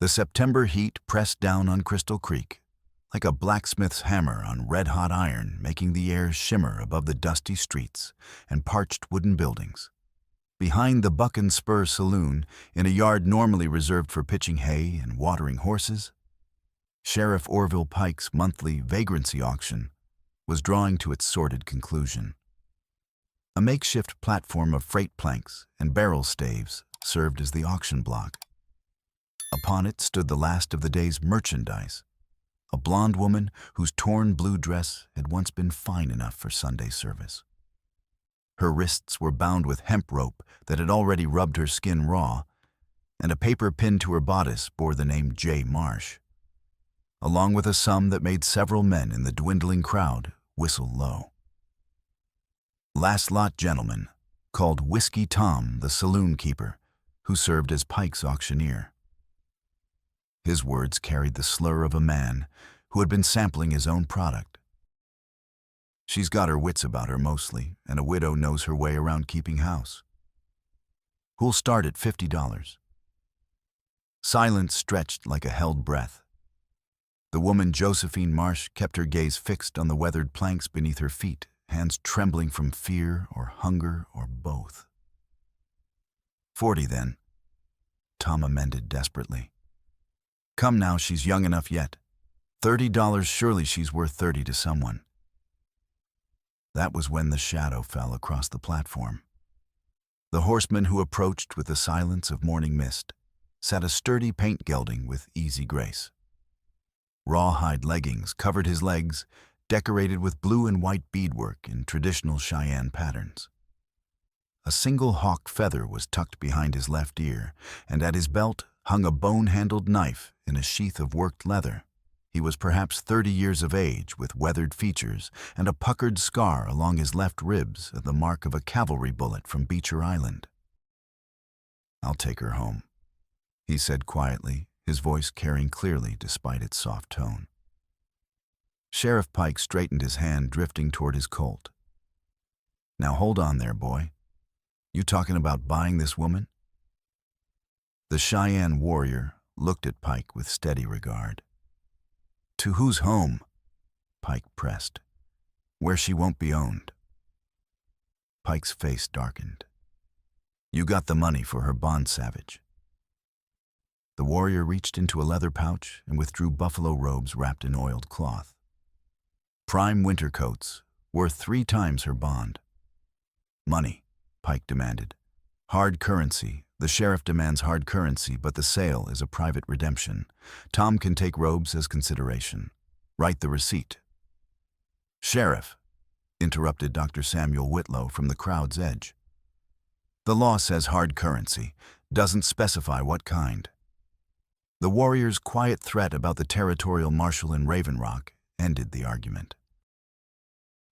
The September heat pressed down on Crystal Creek, like a blacksmith's hammer on red-hot iron, making the air shimmer above the dusty streets and parched wooden buildings. Behind the Buck and Spur Saloon, in a yard normally reserved for pitching hay and watering horses, Sheriff Orville Pike's monthly vagrancy auction was drawing to its sordid conclusion. A makeshift platform of freight planks and barrel staves served as the auction block. Upon it stood the last of the day's merchandise, a blonde woman whose torn blue dress had once been fine enough for Sunday service. Her wrists were bound with hemp rope that had already rubbed her skin raw, and a paper pinned to her bodice bore the name J. Marsh, along with a sum that made several men in the dwindling crowd whistle low. Last lot gentleman, called Whiskey Tom, the saloon keeper, who served as Pike's auctioneer. His words carried the slur of a man who had been sampling his own product. She's got her wits about her mostly, and a widow knows her way around keeping house. Who'll start at $50? Silence stretched like a held breath. The woman Josephine Marsh kept her gaze fixed on the weathered planks beneath her feet, hands trembling from fear or hunger or both. 40 then, Tom amended desperately. Come now, she's young enough yet. $30, surely she's worth 30 to someone. That was when the shadow fell across the platform. The horseman who approached with the silence of morning mist sat a sturdy paint gelding with easy grace. Rawhide leggings covered his legs, decorated with blue and white beadwork in traditional Cheyenne patterns. A single hawk feather was tucked behind his left ear, and at his belt hung a bone-handled knife in a sheath of worked leather. He was perhaps 30 years of age, with weathered features and a puckered scar along his left ribs at the mark of a cavalry bullet from Beecher Island. I'll take her home, he said quietly, his voice carrying clearly despite its soft tone. Sheriff Pike straightened his hand, drifting toward his Colt. Now hold on there, boy. You talking about buying this woman? The Cheyenne Warrior looked at Pike with steady regard. To whose home? Pike pressed. Where she won't be owned. Pike's face darkened. You got the money for her bond, savage. The warrior reached into a leather pouch and withdrew buffalo robes wrapped in oiled cloth. Prime winter coats, worth 3 times her bond. Money, Pike demanded. Hard currency. The sheriff demands hard currency, but the sale is a private redemption. Tom can take robes as consideration. Write the receipt. Sheriff, interrupted Dr. Samuel Whitlow from the crowd's edge. The law says hard currency, doesn't specify what kind. The warrior's quiet threat about the territorial marshal in Raven Rock ended the argument.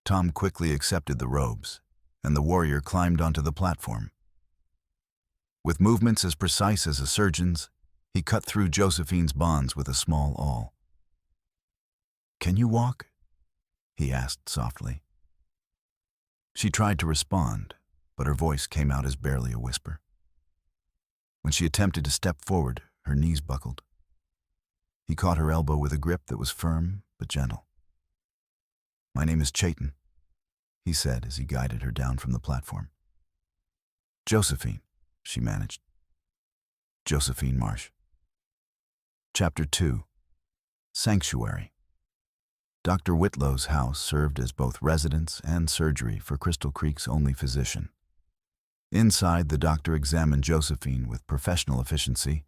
Tom quickly accepted the robes, and the warrior climbed onto the platform. With movements as precise as a surgeon's, he cut through Josephine's bonds with a small awl. Can you walk? He asked softly. She tried to respond, but her voice came out as barely a whisper. When she attempted to step forward, her knees buckled. He caught her elbow with a grip that was firm but gentle. My name is Chayton, he said as he guided her down from the platform. Josephine, she managed. Josephine Marsh. Chapter 2. Sanctuary. Dr. Whitlow's house served as both residence and surgery for Crystal Creek's only physician. Inside, the doctor examined Josephine with professional efficiency,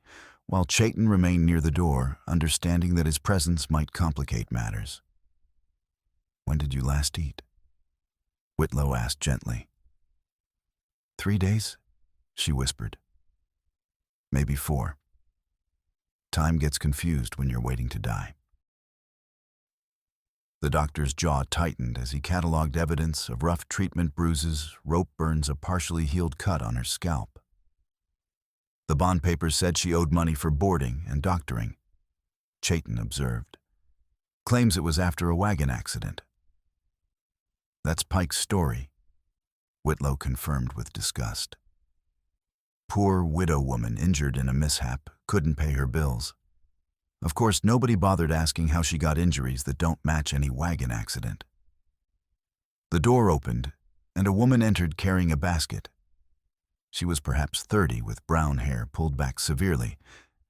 while Chayton remained near the door, understanding that his presence might complicate matters. When did you last eat? Whitlow asked gently. 3 days, she whispered. Maybe 4. Time gets confused when you're waiting to die. The doctor's jaw tightened as he cataloged evidence of rough treatment bruises, rope burns, a partially healed cut on her scalp. The bond papers said she owed money for boarding and doctoring, Chayton observed. Claims it was after a wagon accident. That's Pike's story, Whitlow confirmed with disgust. Poor widow woman injured in a mishap, couldn't pay her bills. Of course, nobody bothered asking how she got injuries that don't match any wagon accident. The door opened, and a woman entered carrying a basket. She was perhaps 30, with brown hair pulled back severely,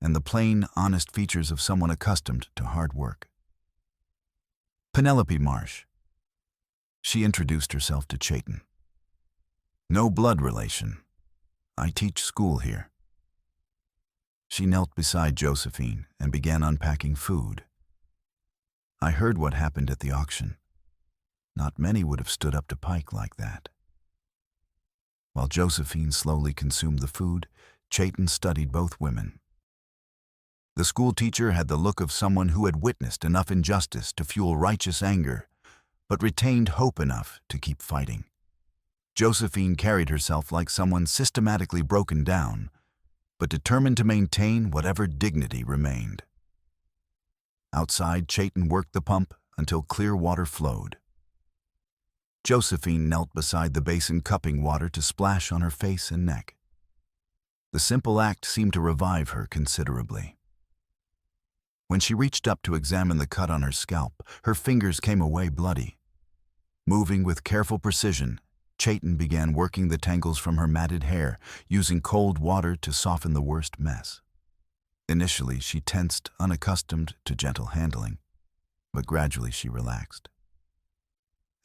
and the plain, honest features of someone accustomed to hard work. Penelope Marsh. She introduced herself to Chayton. No blood relation. I teach school here. She knelt beside Josephine and began unpacking food. I heard what happened at the auction. Not many would have stood up to Pike like that. While Josephine slowly consumed the food, Chayton studied both women. The school teacher had the look of someone who had witnessed enough injustice to fuel righteous anger, but retained hope enough to keep fighting. Josephine carried herself like someone systematically broken down, but determined to maintain whatever dignity remained. Outside, Chayton worked the pump until clear water flowed. Josephine knelt beside the basin, cupping water to splash on her face and neck. The simple act seemed to revive her considerably. When she reached up to examine the cut on her scalp, her fingers came away bloody. Moving with careful precision, Chayton began working the tangles from her matted hair, using cold water to soften the worst mess. Initially, she tensed, unaccustomed to gentle handling, but gradually she relaxed.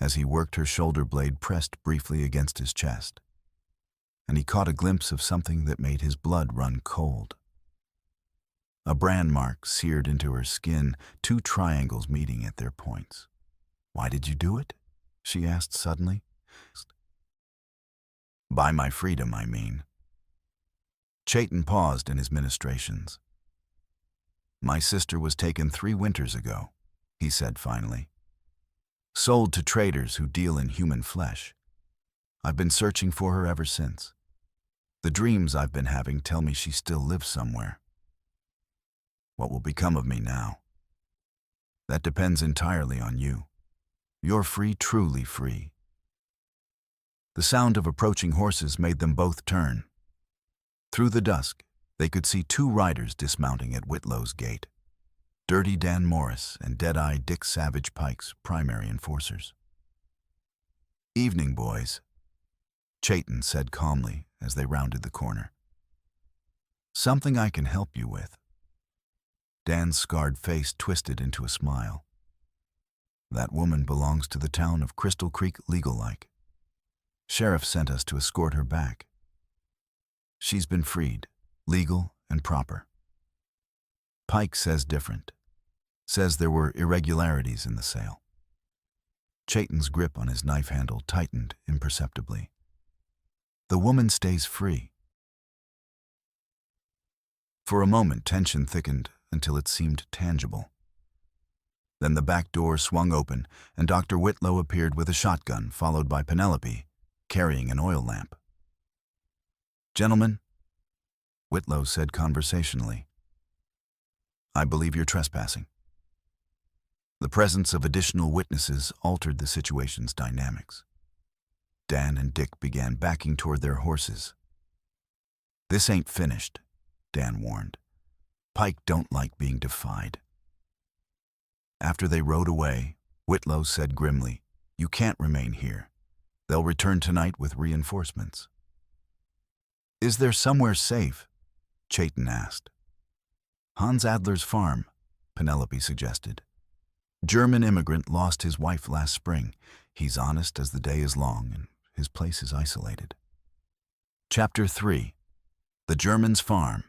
As he worked, her shoulder blade pressed briefly against his chest, and he caught a glimpse of something that made his blood run cold. A brand mark seared into her skin, 2 triangles meeting at their points. "Why did you do it?" she asked suddenly. "By my freedom, I mean." Chayton paused in his ministrations. "My sister was taken 3 winters ago," he said finally. "Sold to traders who deal in human flesh. I've been searching for her ever since. The dreams I've been having tell me she still lives somewhere. What will become of me now? That depends entirely on you. You're free, truly free." The sound of approaching horses made them both turn. Through the dusk, they could see 2 riders dismounting at Whitlow's gate. Dirty Dan Morris and Dead-Eye Dick Savage, Pike's primary enforcers. "Evening, boys," Chayton said calmly as they rounded the corner. "Something I can help you with." Dan's scarred face twisted into a smile. "That woman belongs to the town of Crystal Creek legal-like. Sheriff sent us to escort her back. She's been freed, legal and proper. Pike says different. Says there were irregularities in the sale." Chayton's grip on his knife handle tightened imperceptibly. "The woman stays free." For a moment, tension thickened until it seemed tangible. Then the back door swung open, and Dr. Whitlow appeared with a shotgun, followed by Penelope, carrying an oil lamp. "Gentlemen," Whitlow said conversationally, "I believe you're trespassing." The presence of additional witnesses altered the situation's dynamics. Dan and Dick began backing toward their horses. "This ain't finished," Dan warned. "Pike don't like being defied." After they rode away, Whitlow said grimly, "You can't remain here. They'll return tonight with reinforcements." "Is there somewhere safe?" Chayton asked. "Hans Adler's farm," Penelope suggested. "German immigrant lost his wife last spring. He's honest as the day is long, and his place is isolated." Chapter 3. The German's Farm.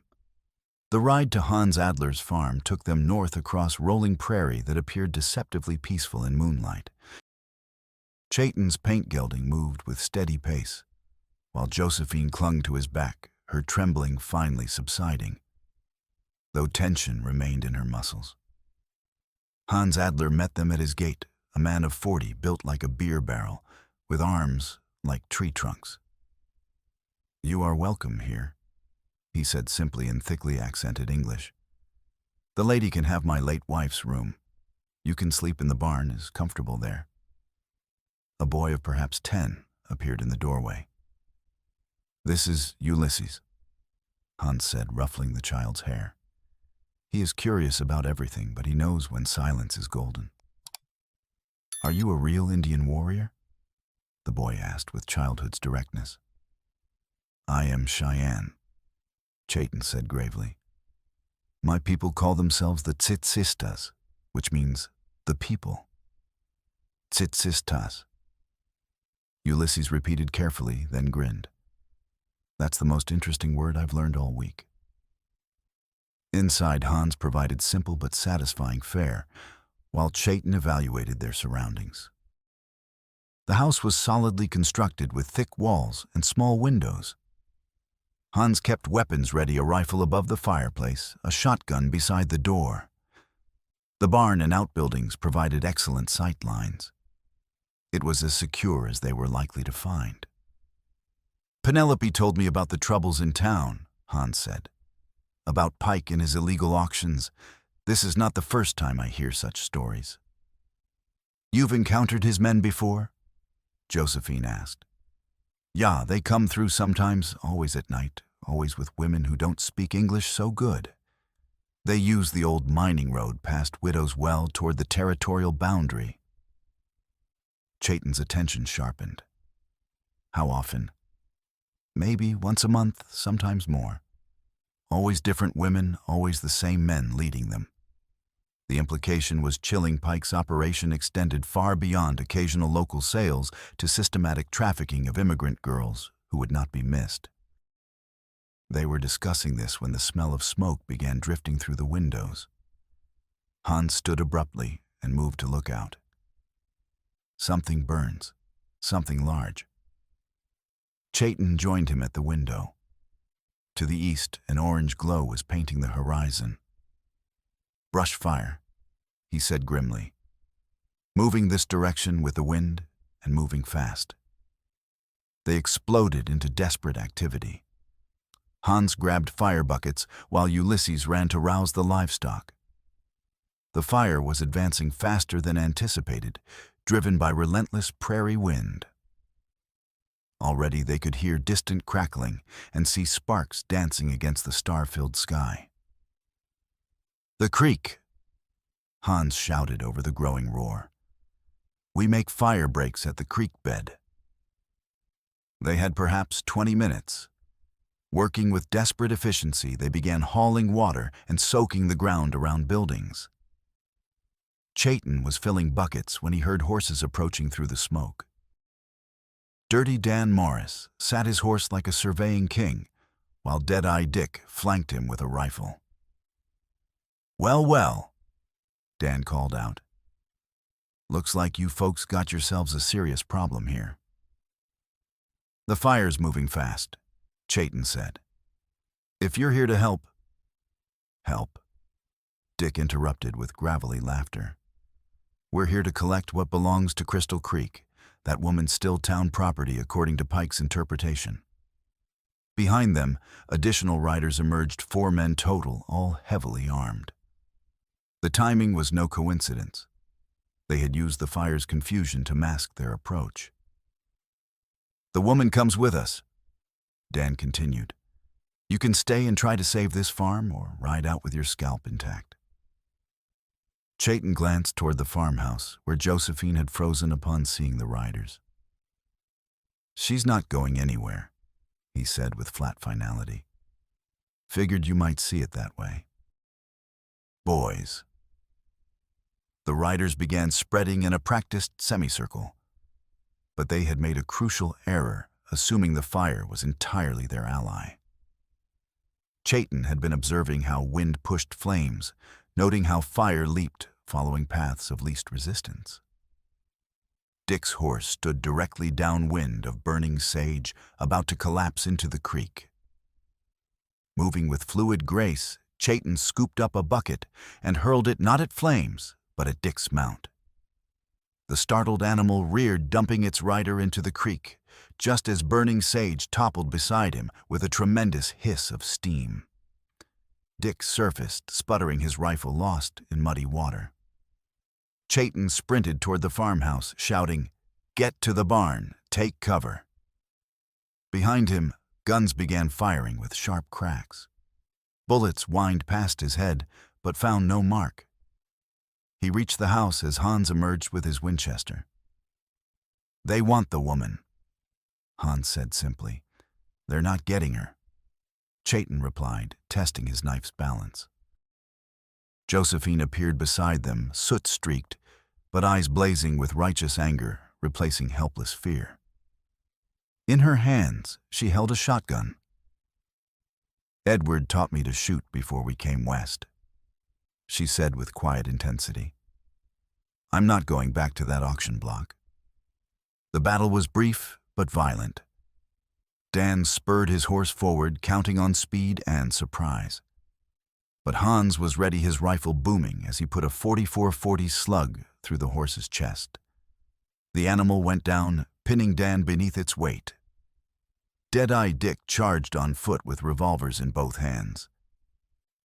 The ride to Hans Adler's farm took them north across rolling prairie that appeared deceptively peaceful in moonlight. Chayton's paint gelding moved with steady pace, while Josephine clung to his back, her trembling finally subsiding, though tension remained in her muscles. Hans Adler met them at his gate, a man of 40, built like a beer barrel, with arms like tree trunks. "You are welcome here," he said simply in thickly accented English. "The lady can have my late wife's room. You can sleep in the barn, is comfortable there." A boy of perhaps 10 appeared in the doorway. "This is Ulysses," Hans said, ruffling the child's hair. He is curious about everything, but he knows when silence is golden. "Are you a real Indian warrior?" the boy asked with childhood's directness. "I am Cheyenne," Chayton said gravely. "My people call themselves the Tsitsistas, which means the people." Tsitsistas. Ulysses repeated carefully, then grinned. "That's the most interesting word I've learned all week." Inside, Hans provided simple but satisfying fare, while Chayton evaluated their surroundings. The house was solidly constructed with thick walls and small windows. Hans kept weapons ready, a rifle above the fireplace, a shotgun beside the door. The barn and outbuildings provided excellent sight lines. It was as secure as they were likely to find. "Penelope told me about the troubles in town," Hans said. "About Pike and his illegal auctions. This is not the first time I hear such stories." "You've encountered his men before?" Josephine asked. "Yeah, they come through sometimes, always at night, always with women who don't speak English so good. They use the old mining road past Widow's Well toward the territorial boundary." Chayton's attention sharpened. "How often?" "Maybe once a month, sometimes more. Always different women, always the same men leading them." The implication was chilling. Pike's operation extended far beyond occasional local sales to systematic trafficking of immigrant girls who would not be missed. They were discussing this when the smell of smoke began drifting through the windows. Hans stood abruptly and moved to look out. "Something burns, something large." Chayton joined him at the window. To the east, an orange glow was painting the horizon. "Brush fire," he said grimly. "Moving this direction with the wind and moving fast." They exploded into desperate activity. Hans grabbed fire buckets while Ulysses ran to rouse the livestock. The fire was advancing faster than anticipated, driven by relentless prairie wind. Already they could hear distant crackling and see sparks dancing against the star-filled sky. "The creek!" Hans shouted over the growing roar. "We make fire breaks at the creek bed." They had perhaps 20 minutes. Working with desperate efficiency, they began hauling water and soaking the ground around buildings. Chayton was filling buckets when he heard horses approaching through the smoke. Dirty Dan Morris sat his horse like a surveying king, while Dead-Eye Dick flanked him with a rifle. "Well, well," Dan called out. "Looks like you folks got yourselves a serious problem here." "The fire's moving fast," Chayton said. "If you're here to help—" "Help?" Dick interrupted with gravelly laughter. "We're here to collect what belongs to Crystal Creek. That woman's still town property according to Pike's interpretation." Behind them, additional riders emerged, 4 men total, all heavily armed. The timing was no coincidence. They had used the fire's confusion to mask their approach. "The woman comes with us," Dan continued. "You can stay and try to save this farm or ride out with your scalp intact." Chayton glanced toward the farmhouse, where Josephine had frozen upon seeing the riders. "She's not going anywhere," he said with flat finality. "Figured you might see it that way." "Boys." The riders began spreading in a practiced semicircle. But they had made a crucial error, assuming the fire was entirely their ally. Chayton had been observing how wind pushed flames, noting how fire leaped, following paths of least resistance. Dick's horse stood directly downwind of burning sage, about to collapse into the creek. Moving with fluid grace, Chayton scooped up a bucket and hurled it not at flames, but at Dick's mount. The startled animal reared, dumping its rider into the creek, just as burning sage toppled beside him with a tremendous hiss of steam. Dick surfaced, sputtering, his rifle lost in muddy water. Chayton sprinted toward the farmhouse, shouting, "Get to the barn, take cover." Behind him, guns began firing with sharp cracks. Bullets whined past his head, but found no mark. He reached the house as Hans emerged with his Winchester. "They want the woman," Hans said simply. "They're not getting her." Chayton replied, testing his knife's balance. Josephine appeared beside them, soot-streaked, but eyes blazing with righteous anger, replacing helpless fear. In her hands, she held a shotgun. "Edward taught me to shoot before we came west," she said with quiet intensity. "I'm not going back to that auction block." The battle was brief but violent. Dan spurred his horse forward, counting on speed and surprise. But Hans was ready, his rifle booming as he put a .44-40 slug through the horse's chest. The animal went down, pinning Dan beneath its weight. Dead-Eye Dick charged on foot with revolvers in both hands.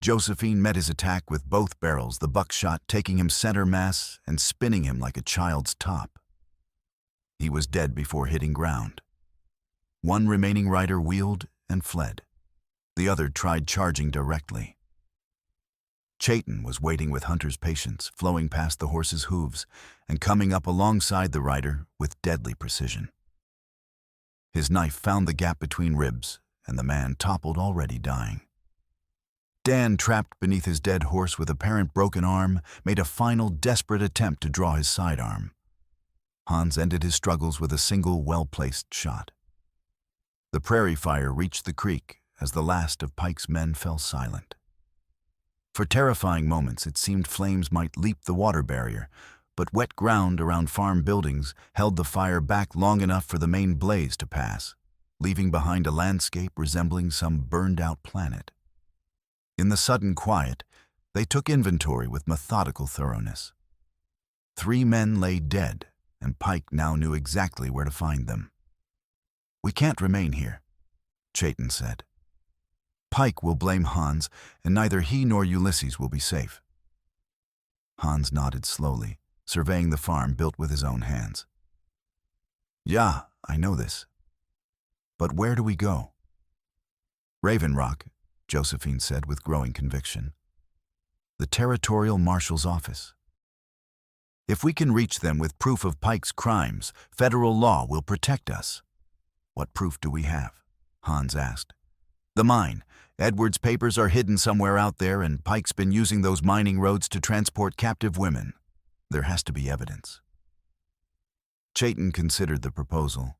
Josephine met his attack with both barrels, the buckshot taking him center mass and spinning him like a child's top. He was dead before hitting ground. One remaining rider wheeled and fled. The other tried charging directly. Chayton was waiting with hunter's patience, flowing past the horse's hooves and coming up alongside the rider with deadly precision. His knife found the gap between ribs, and the man toppled, already dying. Dan, trapped beneath his dead horse with apparent broken arm, made a final desperate attempt to draw his sidearm. Hans ended his struggles with a single well-placed shot. The prairie fire reached the creek as the last of Pike's men fell silent. For terrifying moments, it seemed flames might leap the water barrier, but wet ground around farm buildings held the fire back long enough for the main blaze to pass, leaving behind a landscape resembling some burned-out planet. In the sudden quiet, they took inventory with methodical thoroughness. 3 men lay dead, and Pike now knew exactly where to find them. "We can't remain here," Chayton said. "Pike will blame Hans, and neither he nor Ulysses will be safe." Hans nodded slowly, surveying the farm built with his own hands. "Yeah, I know this. But where do we go?" "Raven Rock," Josephine said with growing conviction. "The Territorial Marshal's office. If we can reach them with proof of Pike's crimes, federal law will protect us." "What proof do we have?" Hans asked. "The mine. Edward's papers are hidden somewhere out there, and Pike's been using those mining roads to transport captive women. There has to be evidence." Chayton considered the proposal.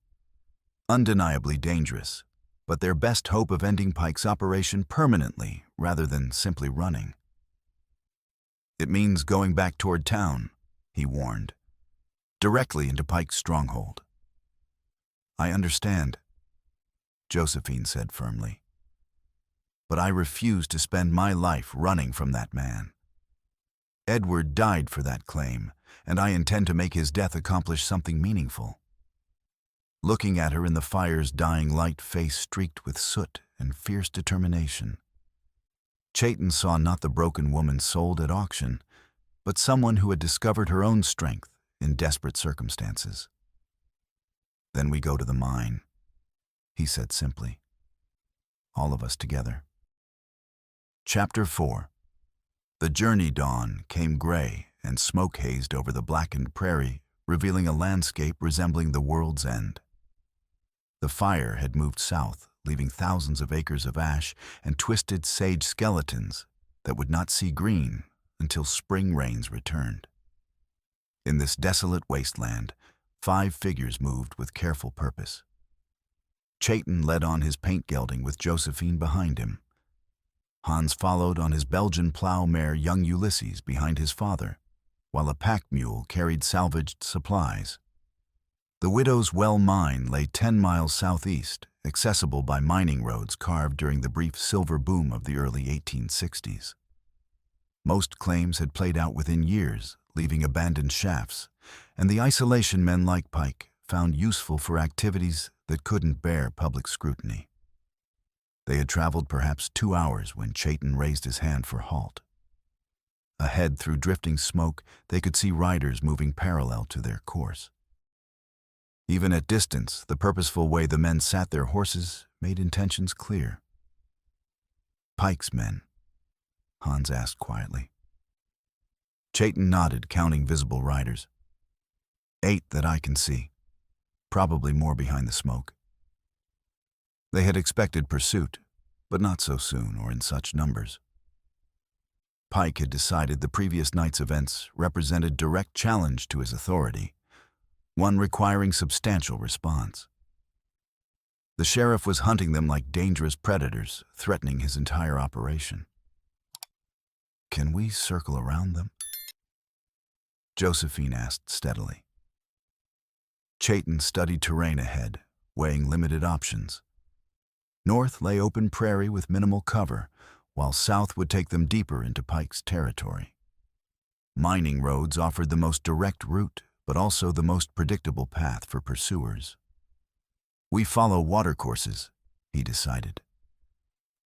Undeniably dangerous, but their best hope of ending Pike's operation permanently rather than simply running. "It means going back toward town," he warned, "directly into Pike's stronghold." "I understand," Josephine said firmly. "But I refuse to spend my life running from that man. Edward died for that claim, and I intend to make his death accomplish something meaningful." Looking at her in the fire's dying light, face streaked with soot and fierce determination, Chayton saw not the broken woman sold at auction, but someone who had discovered her own strength in desperate circumstances. "Then we go to the mine," he said simply. "All of us together." Chapter 4. The journey dawn came gray and smoke-hazed over the blackened prairie, revealing a landscape resembling the world's end. The fire had moved south, leaving thousands of acres of ash and twisted sage skeletons that would not see green until spring rains returned. In this desolate wasteland, 5 figures moved with careful purpose. Chayton led on his paint gelding with Josephine behind him. Hans followed on his Belgian plow mare, young Ulysses, behind his father, while a pack mule carried salvaged supplies. The Widow's Well mine lay 10 miles southeast, accessible by mining roads carved during the brief silver boom of the early 1860s. Most claims had played out within years, leaving abandoned shafts, and the isolation men like Pike found useful for activities that couldn't bear public scrutiny. They had traveled perhaps 2 hours when Chayton raised his hand for halt. Ahead, through drifting smoke, they could see riders moving parallel to their course. Even at distance, the purposeful way the men sat their horses made intentions clear. "Pike's men?" Hans asked quietly. Chayton nodded, counting visible riders. 8 that I can see, probably more behind the smoke. They had expected pursuit, but not so soon or in such numbers. Pike had decided the previous night's events represented direct challenge to his authority, one requiring substantial response. The sheriff was hunting them like dangerous predators, threatening his entire operation. "Can we circle around them?" Josephine asked steadily. Chayton studied terrain ahead, weighing limited options. North lay open prairie with minimal cover, while south would take them deeper into Pike's territory. Mining roads offered the most direct route, but also the most predictable path for pursuers. "We follow watercourses," he decided.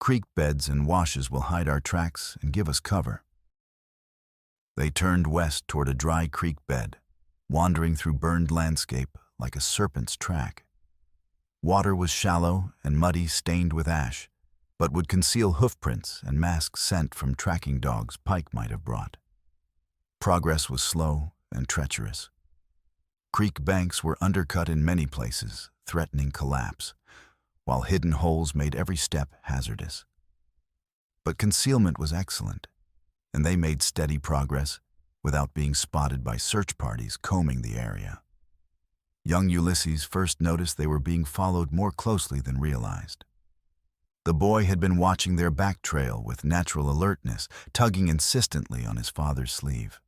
"Creek beds and washes will hide our tracks and give us cover." They turned west toward a dry creek bed, wandering through burned landscape like a serpent's track. Water was shallow and muddy, stained with ash, but would conceal hoofprints and mask scent from tracking dogs Pike might have brought. Progress was slow and treacherous. Creek banks were undercut in many places, threatening collapse, while hidden holes made every step hazardous. But concealment was excellent, and they made steady progress without being spotted by search parties combing the area. Young Ulysses first noticed they were being followed more closely than realized. The boy had been watching their back trail with natural alertness, tugging insistently on his father's sleeve.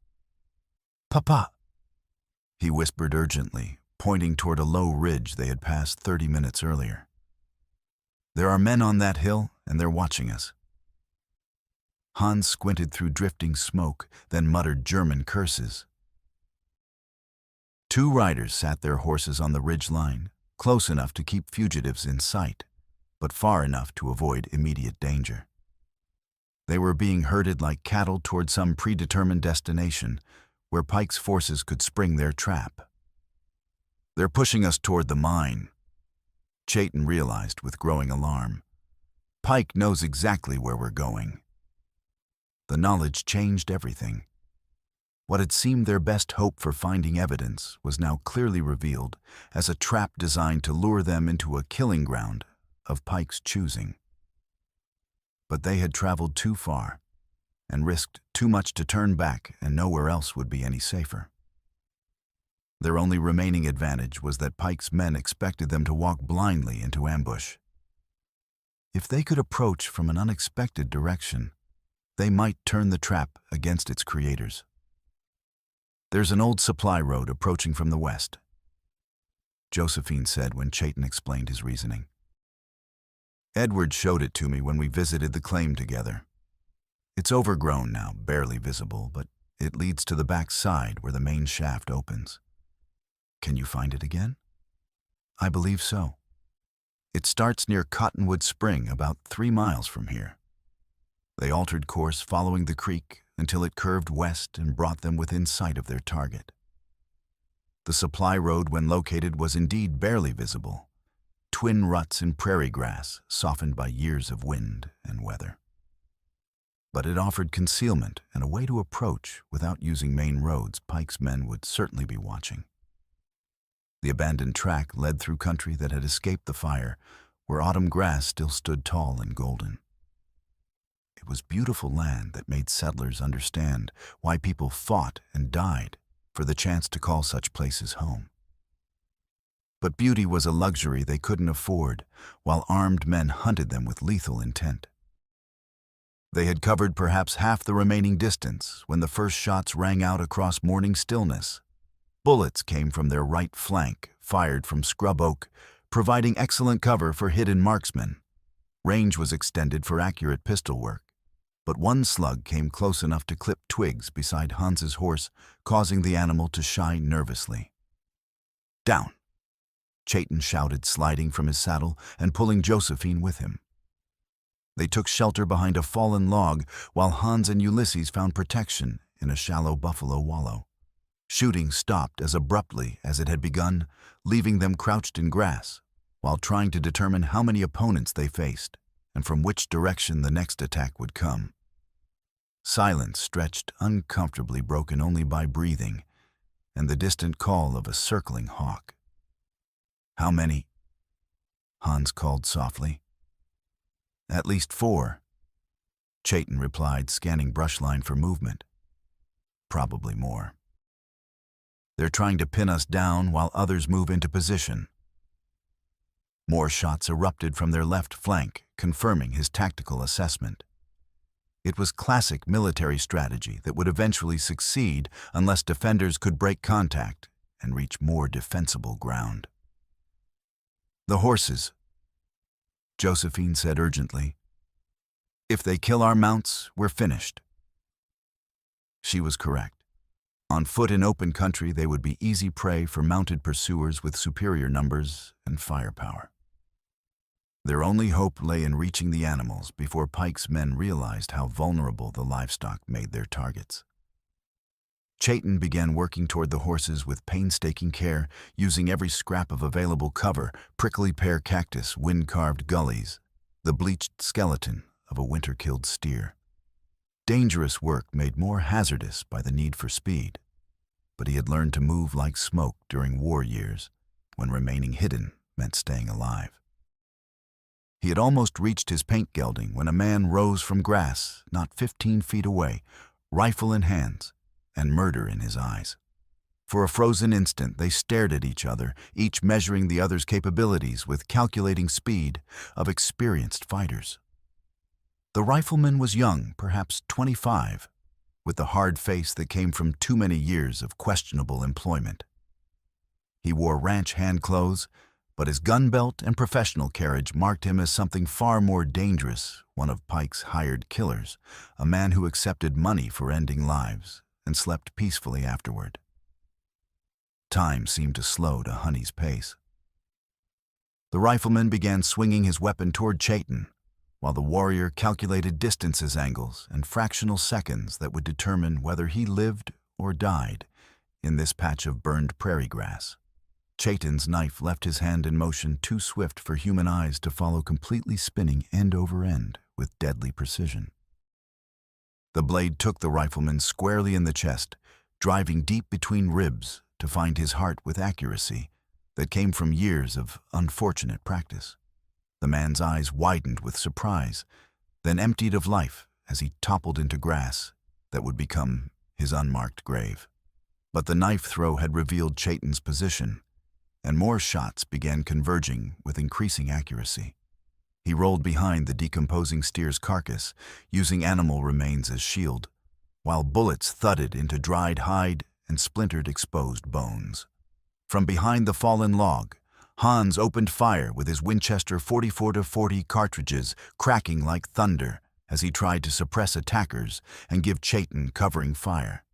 "Papa," he whispered urgently, pointing toward a low ridge they had passed 30 minutes earlier. "There are men on that hill, and they're watching us." Hans squinted through drifting smoke, then muttered German curses. 2 riders sat their horses on the ridge line, close enough to keep fugitives in sight, but far enough to avoid immediate danger. They were being herded like cattle toward some predetermined destination, where Pike's forces could spring their trap. "They're pushing us toward the mine," Chayton realized with growing alarm. "Pike knows exactly where we're going." The knowledge changed everything. What had seemed their best hope for finding evidence was now clearly revealed as a trap designed to lure them into a killing ground of Pike's choosing. But they had traveled too far and risked too much to turn back, and nowhere else would be any safer. Their only remaining advantage was that Pike's men expected them to walk blindly into ambush. If they could approach from an unexpected direction, they might turn the trap against its creators. "There's an old supply road approaching from the west," Josephine said when Chayton explained his reasoning. "Edward showed it to me when we visited the claim together. It's overgrown now, barely visible, but it leads to the back side where the main shaft opens." "Can you find it again?" "I believe so. It starts near Cottonwood Spring, about 3 miles from here." They altered course following the creek until it curved west and brought them within sight of their target. The supply road, when located, was indeed barely visible, twin ruts in prairie grass softened by years of wind and weather. But it offered concealment and a way to approach without using main roads Pike's men would certainly be watching. The abandoned track led through country that had escaped the fire, where autumn grass still stood tall and golden. It was beautiful land that made settlers understand why people fought and died for the chance to call such places home. But beauty was a luxury they couldn't afford, while armed men hunted them with lethal intent. They had covered perhaps half the remaining distance when the first shots rang out across morning stillness. Bullets came from their right flank, fired from scrub oak, providing excellent cover for hidden marksmen. Range was extended for accurate pistol work, but one slug came close enough to clip twigs beside Hans's horse, causing the animal to shy nervously. "Down!" Chayton shouted, sliding from his saddle and pulling Josephine with him. They took shelter behind a fallen log while Hans and Ulysses found protection in a shallow buffalo wallow. Shooting stopped as abruptly as it had begun, leaving them crouched in grass, while trying to determine how many opponents they faced and from which direction the next attack would come. Silence stretched uncomfortably, broken only by breathing and the distant call of a circling hawk. "How many?" Hans called softly. "At least 4. Chayton replied, scanning brushline for movement. "Probably more. They're trying to pin us down while others move into position." More shots erupted from their left flank, confirming his tactical assessment. It was classic military strategy that would eventually succeed unless defenders could break contact and reach more defensible ground. "The horses," Josephine said urgently. "If they kill our mounts, we're finished." She was correct. On foot in open country, they would be easy prey for mounted pursuers with superior numbers and firepower. Their only hope lay in reaching the animals before Pike's men realized how vulnerable the livestock made their targets. Chayton began working toward the horses with painstaking care, using every scrap of available cover: prickly pear cactus, wind-carved gullies, the bleached skeleton of a winter-killed steer. Dangerous work made more hazardous by the need for speed, but he had learned to move like smoke during war years, when remaining hidden meant staying alive. He had almost reached his paint gelding when a man rose from grass not 15 feet away, rifle in hands and murder in his eyes. For a frozen instant, they stared at each other, each measuring the other's capabilities with calculating speed of experienced fighters. The rifleman was young, perhaps 25, with the hard face that came from too many years of questionable employment. He wore ranch hand clothes, but his gun belt and professional carriage marked him as something far more dangerous, one of Pike's hired killers, a man who accepted money for ending lives and slept peacefully afterward. Time seemed to slow to Honey's pace. The rifleman began swinging his weapon toward Chayton, while the warrior calculated distances, angles, and fractional seconds that would determine whether he lived or died in this patch of burned prairie grass. Chayton's knife left his hand in motion too swift for human eyes to follow, completely spinning end over end with deadly precision. The blade took the rifleman squarely in the chest, driving deep between ribs to find his heart with accuracy that came from years of unfortunate practice. The man's eyes widened with surprise, then emptied of life as he toppled into grass that would become his unmarked grave. But the knife throw had revealed Chayton's position, and more shots began converging with increasing accuracy. He rolled behind the decomposing steer's carcass, using animal remains as shield, while bullets thudded into dried hide and splintered exposed bones. From behind the fallen log, Hans opened fire with his Winchester 44-40 cartridges, cracking like thunder as he tried to suppress attackers and give Chayton covering fire.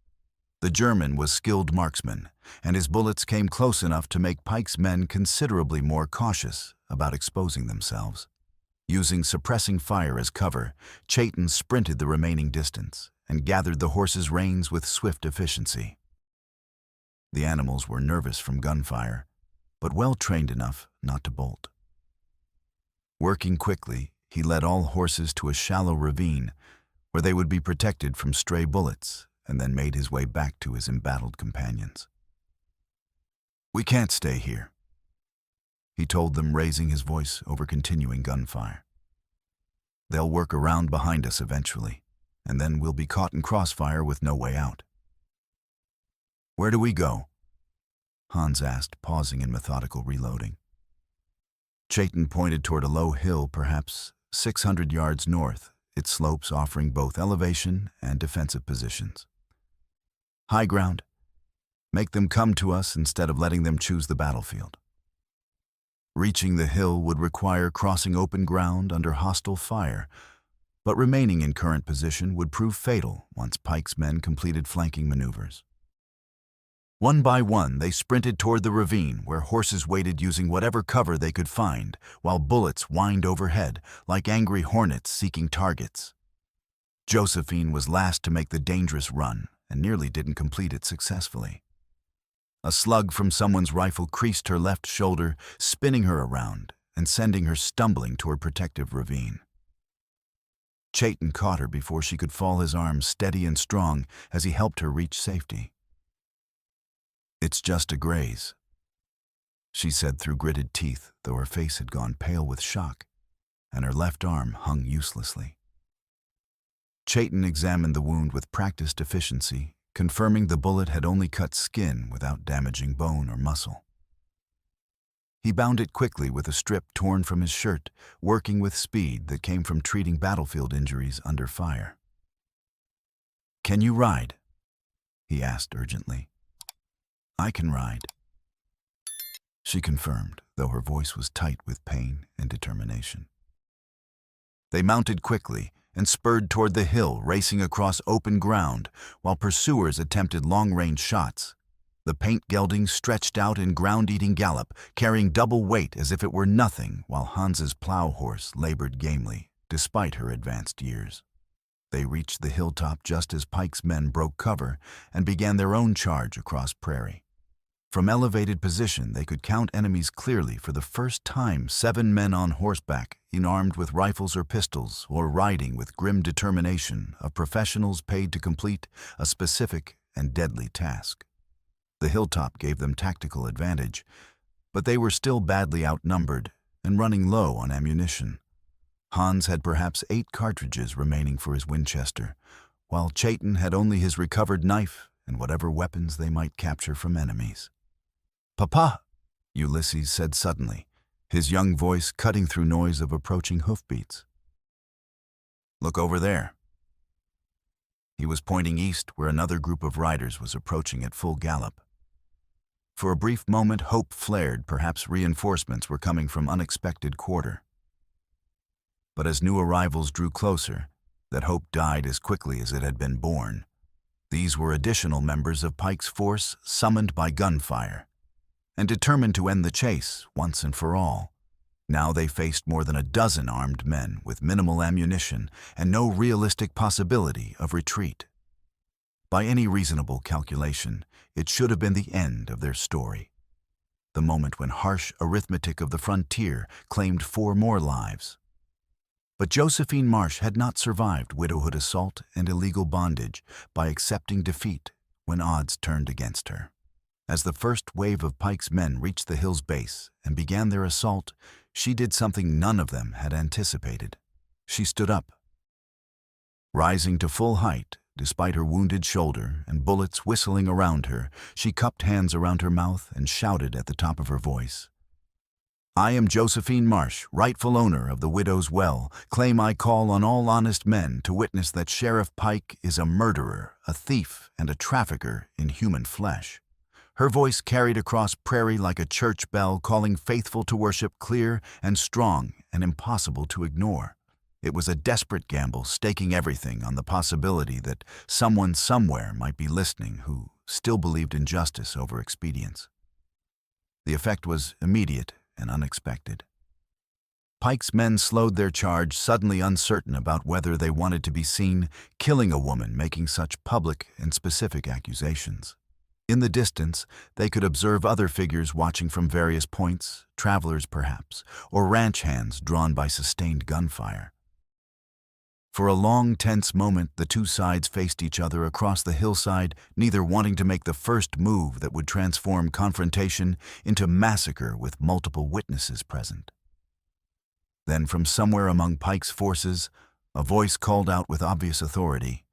The German was skilled marksman, and his bullets came close enough to make Pike's men considerably more cautious about exposing themselves. Using suppressing fire as cover, Chayton sprinted the remaining distance and gathered the horses' reins with swift efficiency. The animals were nervous from gunfire, but well-trained enough not to bolt. Working quickly, he led all horses to a shallow ravine where they would be protected from stray bullets, and then made his way back to his embattled companions. "We can't stay here," he told them, raising his voice over continuing gunfire. "They'll work around behind us eventually, and then we'll be caught in crossfire with no way out." "Where do we go?" Hans asked, pausing in methodical reloading. Chayton pointed toward a low hill, perhaps 600 yards north, its slopes offering both elevation and defensive positions. "High ground. Make them come to us instead of letting them choose the battlefield." Reaching the hill would require crossing open ground under hostile fire, but remaining in current position would prove fatal once Pike's men completed flanking maneuvers. One by one, they sprinted toward the ravine where horses waited, using whatever cover they could find, while bullets whined overhead like angry hornets seeking targets. Josephine was last to make the dangerous run and nearly didn't complete it successfully. A slug from someone's rifle creased her left shoulder, spinning her around and sending her stumbling toward protective ravine. Chayton caught her before she could fall, his arms steady and strong as he helped her reach safety. "It's just a graze," she said through gritted teeth, though her face had gone pale with shock, and her left arm hung uselessly. Chayton examined the wound with practiced efficiency, confirming the bullet had only cut skin without damaging bone or muscle. He bound it quickly with a strip torn from his shirt, working with speed that came from treating battlefield injuries under fire. "Can you ride?" he asked urgently. "I can ride," she confirmed, though her voice was tight with pain and determination. They mounted quickly and spurred toward the hill, racing across open ground while pursuers attempted long-range shots. The paint gelding stretched out in ground-eating gallop, carrying double weight as if it were nothing, while Hans's plow horse labored gamely, despite her advanced years. They reached the hilltop just as Pike's men broke cover and began their own charge across prairie. From elevated position, they could count enemies clearly. For the first time, 7 men on horseback, unarmed with rifles or pistols, or riding with grim determination of professionals paid to complete a specific and deadly task. The hilltop gave them tactical advantage, but they were still badly outnumbered and running low on ammunition. Hans had perhaps 8 cartridges remaining for his Winchester, while Chayton had only his recovered knife and whatever weapons they might capture from enemies. "Papa," Ulysses said suddenly, his young voice cutting through noise of approaching hoofbeats. "Look over there." He was pointing east, where another group of riders was approaching at full gallop. For a brief moment, hope flared. Perhaps reinforcements were coming from unexpected quarter. But as new arrivals drew closer, that hope died as quickly as it had been born. These were additional members of Pike's force summoned by gunfire, and determined to end the chase once and for all. Now they faced more than a dozen armed men with minimal ammunition and no realistic possibility of retreat. By any reasonable calculation, it should have been the end of their story. The moment when harsh arithmetic of the frontier claimed 4 more lives. But Josephine Marsh had not survived widowhood assault and illegal bondage by accepting defeat when odds turned against her. As the first wave of Pike's men reached the hill's base and began their assault, she did something none of them had anticipated. She stood up. Rising to full height, despite her wounded shoulder and bullets whistling around her, she cupped hands around her mouth and shouted at the top of her voice. "I am Josephine Marsh, rightful owner of the Widow's Well. Claim I call on all honest men to witness that Sheriff Pike is a murderer, a thief, and a trafficker in human flesh." Her voice carried across prairie like a church bell, calling faithful to worship, clear and strong and impossible to ignore. It was a desperate gamble, staking everything on the possibility that someone somewhere might be listening who still believed in justice over expedience. The effect was immediate and unexpected. Pike's men slowed their charge, suddenly uncertain about whether they wanted to be seen killing a woman making such public and specific accusations. In the distance, they could observe other figures watching from various points, travelers perhaps, or ranch hands drawn by sustained gunfire. For a long, tense moment, the two sides faced each other across the hillside, neither wanting to make the first move that would transform confrontation into massacre with multiple witnesses present. Then, from somewhere among Pike's forces, a voice called out with obvious authority,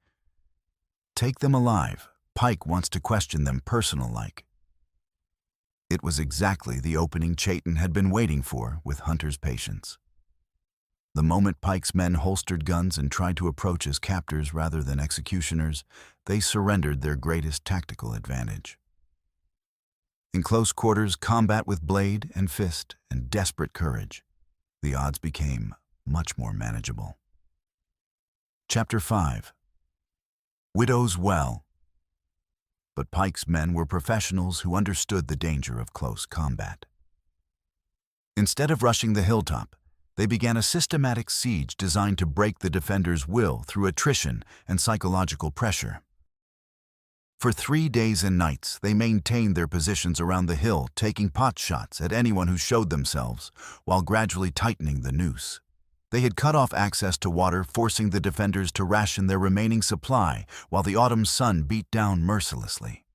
"Take them alive. Pike wants to question them personal-like." It was exactly the opening Chayton had been waiting for with Hunter's patience. The moment Pike's men holstered guns and tried to approach as captors rather than executioners, they surrendered their greatest tactical advantage. In close quarters, combat with blade and fist and desperate courage, the odds became much more manageable. Chapter 5. Widow's Well. But Pike's men were professionals who understood the danger of close combat. Instead of rushing the hilltop, they began a systematic siege designed to break the defenders' will through attrition and psychological pressure. For 3 days and nights, they maintained their positions around the hill, taking pot shots at anyone who showed themselves, while gradually tightening the noose. They had cut off access to water, forcing the defenders to ration their remaining supply while the autumn sun beat down mercilessly.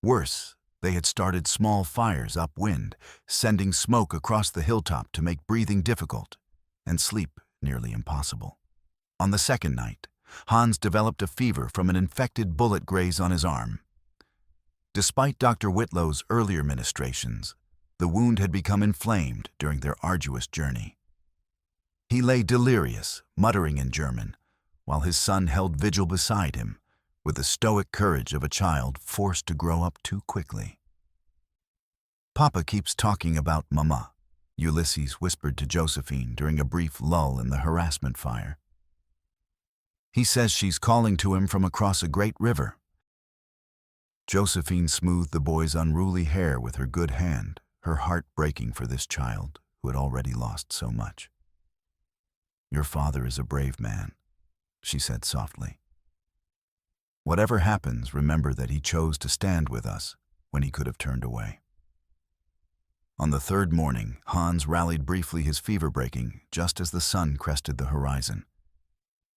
Worse, they had started small fires upwind, sending smoke across the hilltop to make breathing difficult and sleep nearly impossible. On the second night, Hans developed a fever from an infected bullet graze on his arm. Despite Dr. Whitlow's earlier ministrations, the wound had become inflamed during their arduous journey. He lay delirious, muttering in German, while his son held vigil beside him, with the stoic courage of a child forced to grow up too quickly. "Papa keeps talking about Mama," Ulysses whispered to Josephine during a brief lull in the harassment fire. "He says she's calling to him from across a great river." Josephine smoothed the boy's unruly hair with her good hand, her heart breaking for this child who had already lost so much. "Your father is a brave man," she said softly. "Whatever happens, remember that he chose to stand with us when he could have turned away." On the third morning, Hans rallied briefly, his fever breaking just as the sun crested the horizon.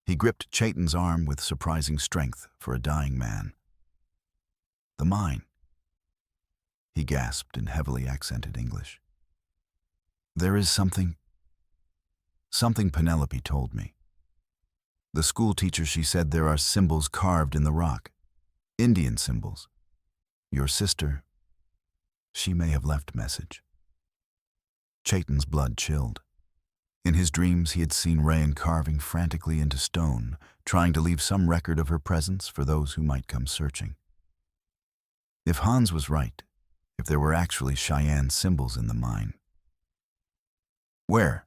He gripped Chayton's arm with surprising strength for a dying man. "The mine," he gasped in heavily accented English. "There is something Penelope told me. The school teacher, she said there are symbols carved in the rock. Indian symbols. Your sister, she may have left message." Chayton's blood chilled. In his dreams, he had seen Rayan carving frantically into stone, trying to leave some record of her presence for those who might come searching. If Hans was right, if there were actually Cheyenne symbols in the mine. "Where?"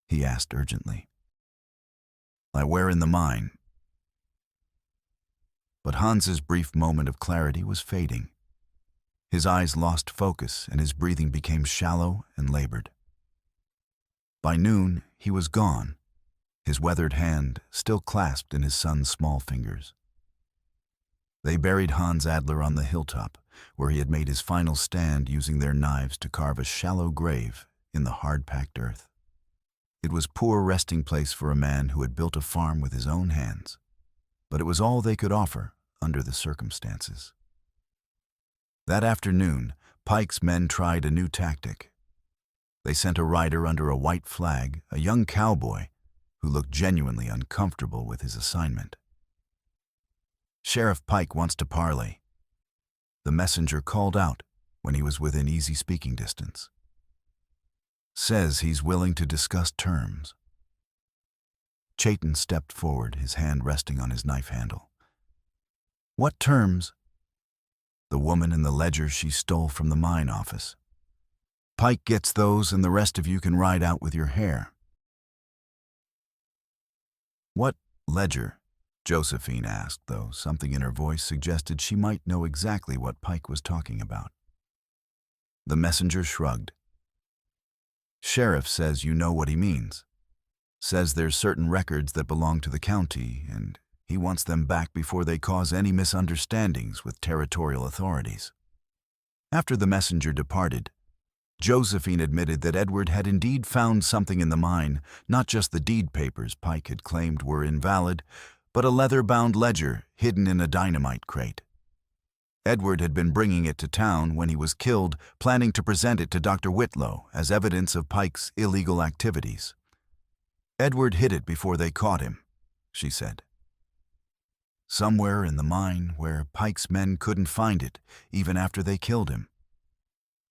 he asked urgently. "Where in the mine?" But Hans's brief moment of clarity was fading. His eyes lost focus and his breathing became shallow and labored. By noon, he was gone, his weathered hand still clasped in his son's small fingers. They buried Hans Adler on the hilltop, where he had made his final stand, using their knives to carve a shallow grave in the hard-packed earth. It was poor resting place for a man who had built a farm with his own hands, but it was all they could offer under the circumstances. That afternoon, Pike's men tried a new tactic. They sent a rider under a white flag, a young cowboy, who looked genuinely uncomfortable with his assignment. "Sheriff Pike wants to parley," the messenger called out when he was within easy speaking distance. "Says he's willing to discuss terms." Chayton stepped forward, his hand resting on his knife handle. "What terms?" "The woman in the ledger she stole from the mine office. Pike gets those and the rest of you can ride out with your hair." "What ledger?" Josephine asked, though something in her voice suggested she might know exactly what Pike was talking about. The messenger shrugged. "Sheriff says you know what he means. Says there's certain records that belong to the county, and he wants them back before they cause any misunderstandings with territorial authorities." After the messenger departed, Josephine admitted that Edward had indeed found something in the mine, not just the deed papers Pike had claimed were invalid, but a leather-bound ledger hidden in a dynamite crate. Edward had been bringing it to town when he was killed, planning to present it to Dr. Whitlow as evidence of Pike's illegal activities. "Edward hid it before they caught him," she said. "Somewhere in the mine where Pike's men couldn't find it, even after they killed him.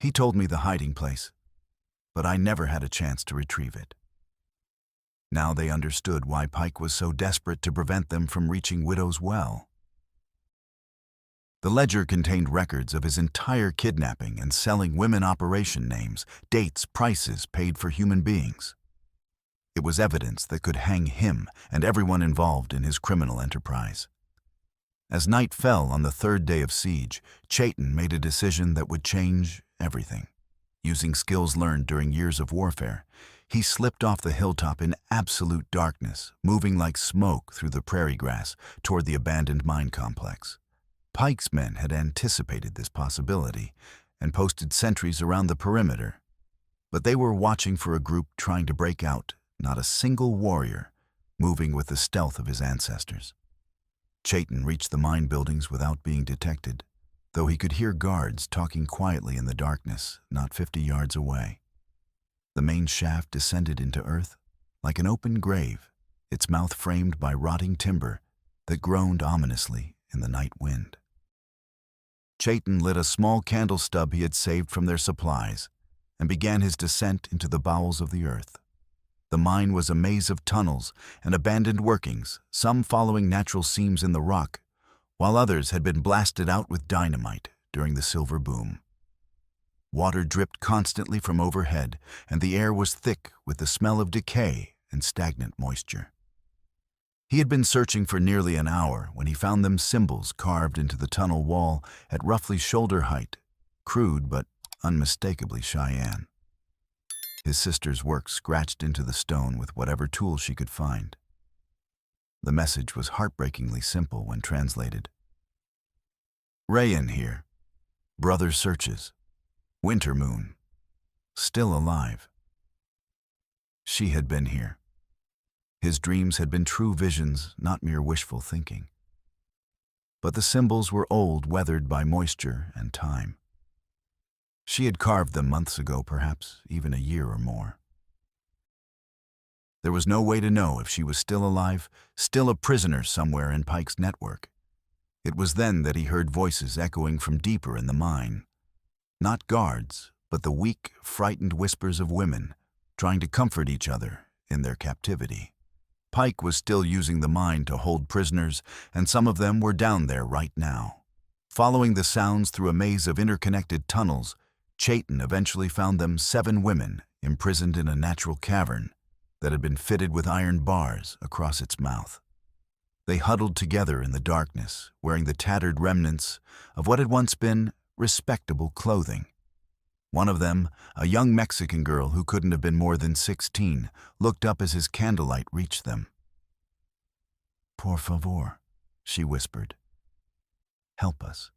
He told me the hiding place, but I never had a chance to retrieve it." Now they understood why Pike was so desperate to prevent them from reaching Widow's Well. The ledger contained records of his entire kidnapping and selling women operation names, dates, prices paid for human beings. It was evidence that could hang him and everyone involved in his criminal enterprise. As night fell on the third day of siege, Chayton made a decision that would change everything. Using skills learned during years of warfare, he slipped off the hilltop in absolute darkness, moving like smoke through the prairie grass toward the abandoned mine complex. Pike's men had anticipated this possibility and posted sentries around the perimeter, but they were watching for a group trying to break out, not a single warrior, moving with the stealth of his ancestors. Chayton reached the mine buildings without being detected, though he could hear guards talking quietly in the darkness not 50 yards away. The main shaft descended into earth like an open grave, its mouth framed by rotting timber that groaned ominously in the night wind. Chayton lit a small candle stub he had saved from their supplies and began his descent into the bowels of the earth. The mine was a maze of tunnels and abandoned workings, some following natural seams in the rock, while others had been blasted out with dynamite during the silver boom. Water dripped constantly from overhead, and the air was thick with the smell of decay and stagnant moisture. He had been searching for nearly an hour when he found them symbols carved into the tunnel wall at roughly shoulder height, crude but unmistakably Cheyenne. His sister's work scratched into the stone with whatever tool she could find. The message was heartbreakingly simple when translated. Rayan here. Brother searches. Winter moon. Still alive. She had been here. His dreams had been true visions, not mere wishful thinking. But the symbols were old, weathered by moisture and time. She had carved them months ago, perhaps even a year or more. There was no way to know if she was still alive, still a prisoner somewhere in Pike's network. It was then that he heard voices echoing from deeper in the mine. Not guards, but the weak, frightened whispers of women, trying to comfort each other in their captivity. Pike was still using the mine to hold prisoners, and some of them were down there right now. Following the sounds through a maze of interconnected tunnels, Chayton eventually found them 7 women imprisoned in a natural cavern that had been fitted with iron bars across its mouth. They huddled together in the darkness, wearing the tattered remnants of what had once been respectable clothing. One of them, a young Mexican girl who couldn't have been more than 16, looked up as his candlelight reached them. "Por favor," she whispered. "Help us."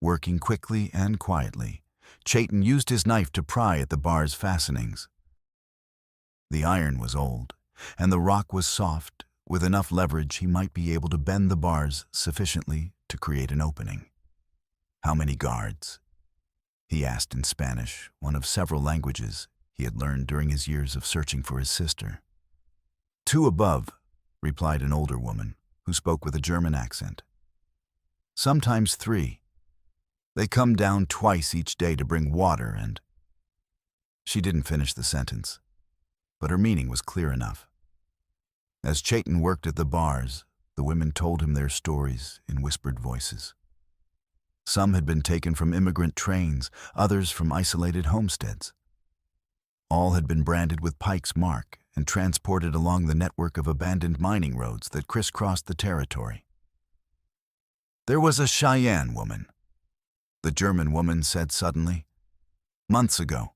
Working quickly and quietly, Chayton used his knife to pry at the bar's fastenings. The iron was old, and the rock was soft. With enough leverage, he might be able to bend the bars sufficiently to create an opening. "How many guards?" he asked in Spanish, one of several languages he had learned during his years of searching for his sister. "2 above," replied an older woman, who spoke with a German accent. "Sometimes 3. They come down twice each day to bring water and—" She didn't finish the sentence, but her meaning was clear enough. As Chayton worked at the bars, the women told him their stories in whispered voices. Some had been taken from immigrant trains, others from isolated homesteads. All had been branded with Pike's mark and transported along the network of abandoned mining roads that crisscrossed the territory. "There was a Cheyenne woman," the German woman said suddenly. "Months ago.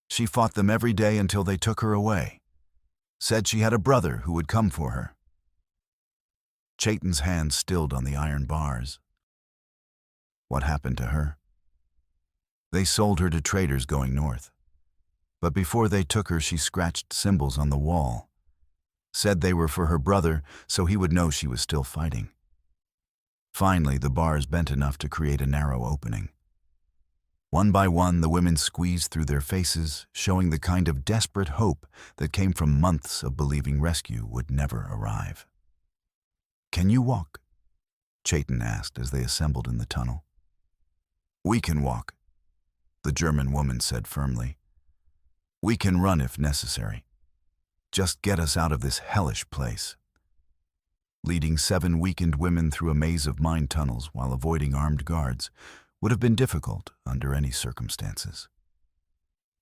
She fought them every day until they took her away. Said she had a brother who would come for her." Chayton's hand stilled on the iron bars. What happened to her? "They sold her to traders going north. But before they took her, she scratched symbols on the wall. Said they were for her brother, so he would know she was still fighting. Finally, the bars bent enough to create a narrow opening. One by one, the women squeezed through their faces, showing the kind of desperate hope that came from months of believing rescue would never arrive. "Can you walk?" Chayton asked as they assembled in the tunnel. "We can walk," the German woman said firmly. "We can run if necessary. Just get us out of this hellish place." Leading 7 weakened women through a maze of mine tunnels while avoiding armed guards would have been difficult under any circumstances.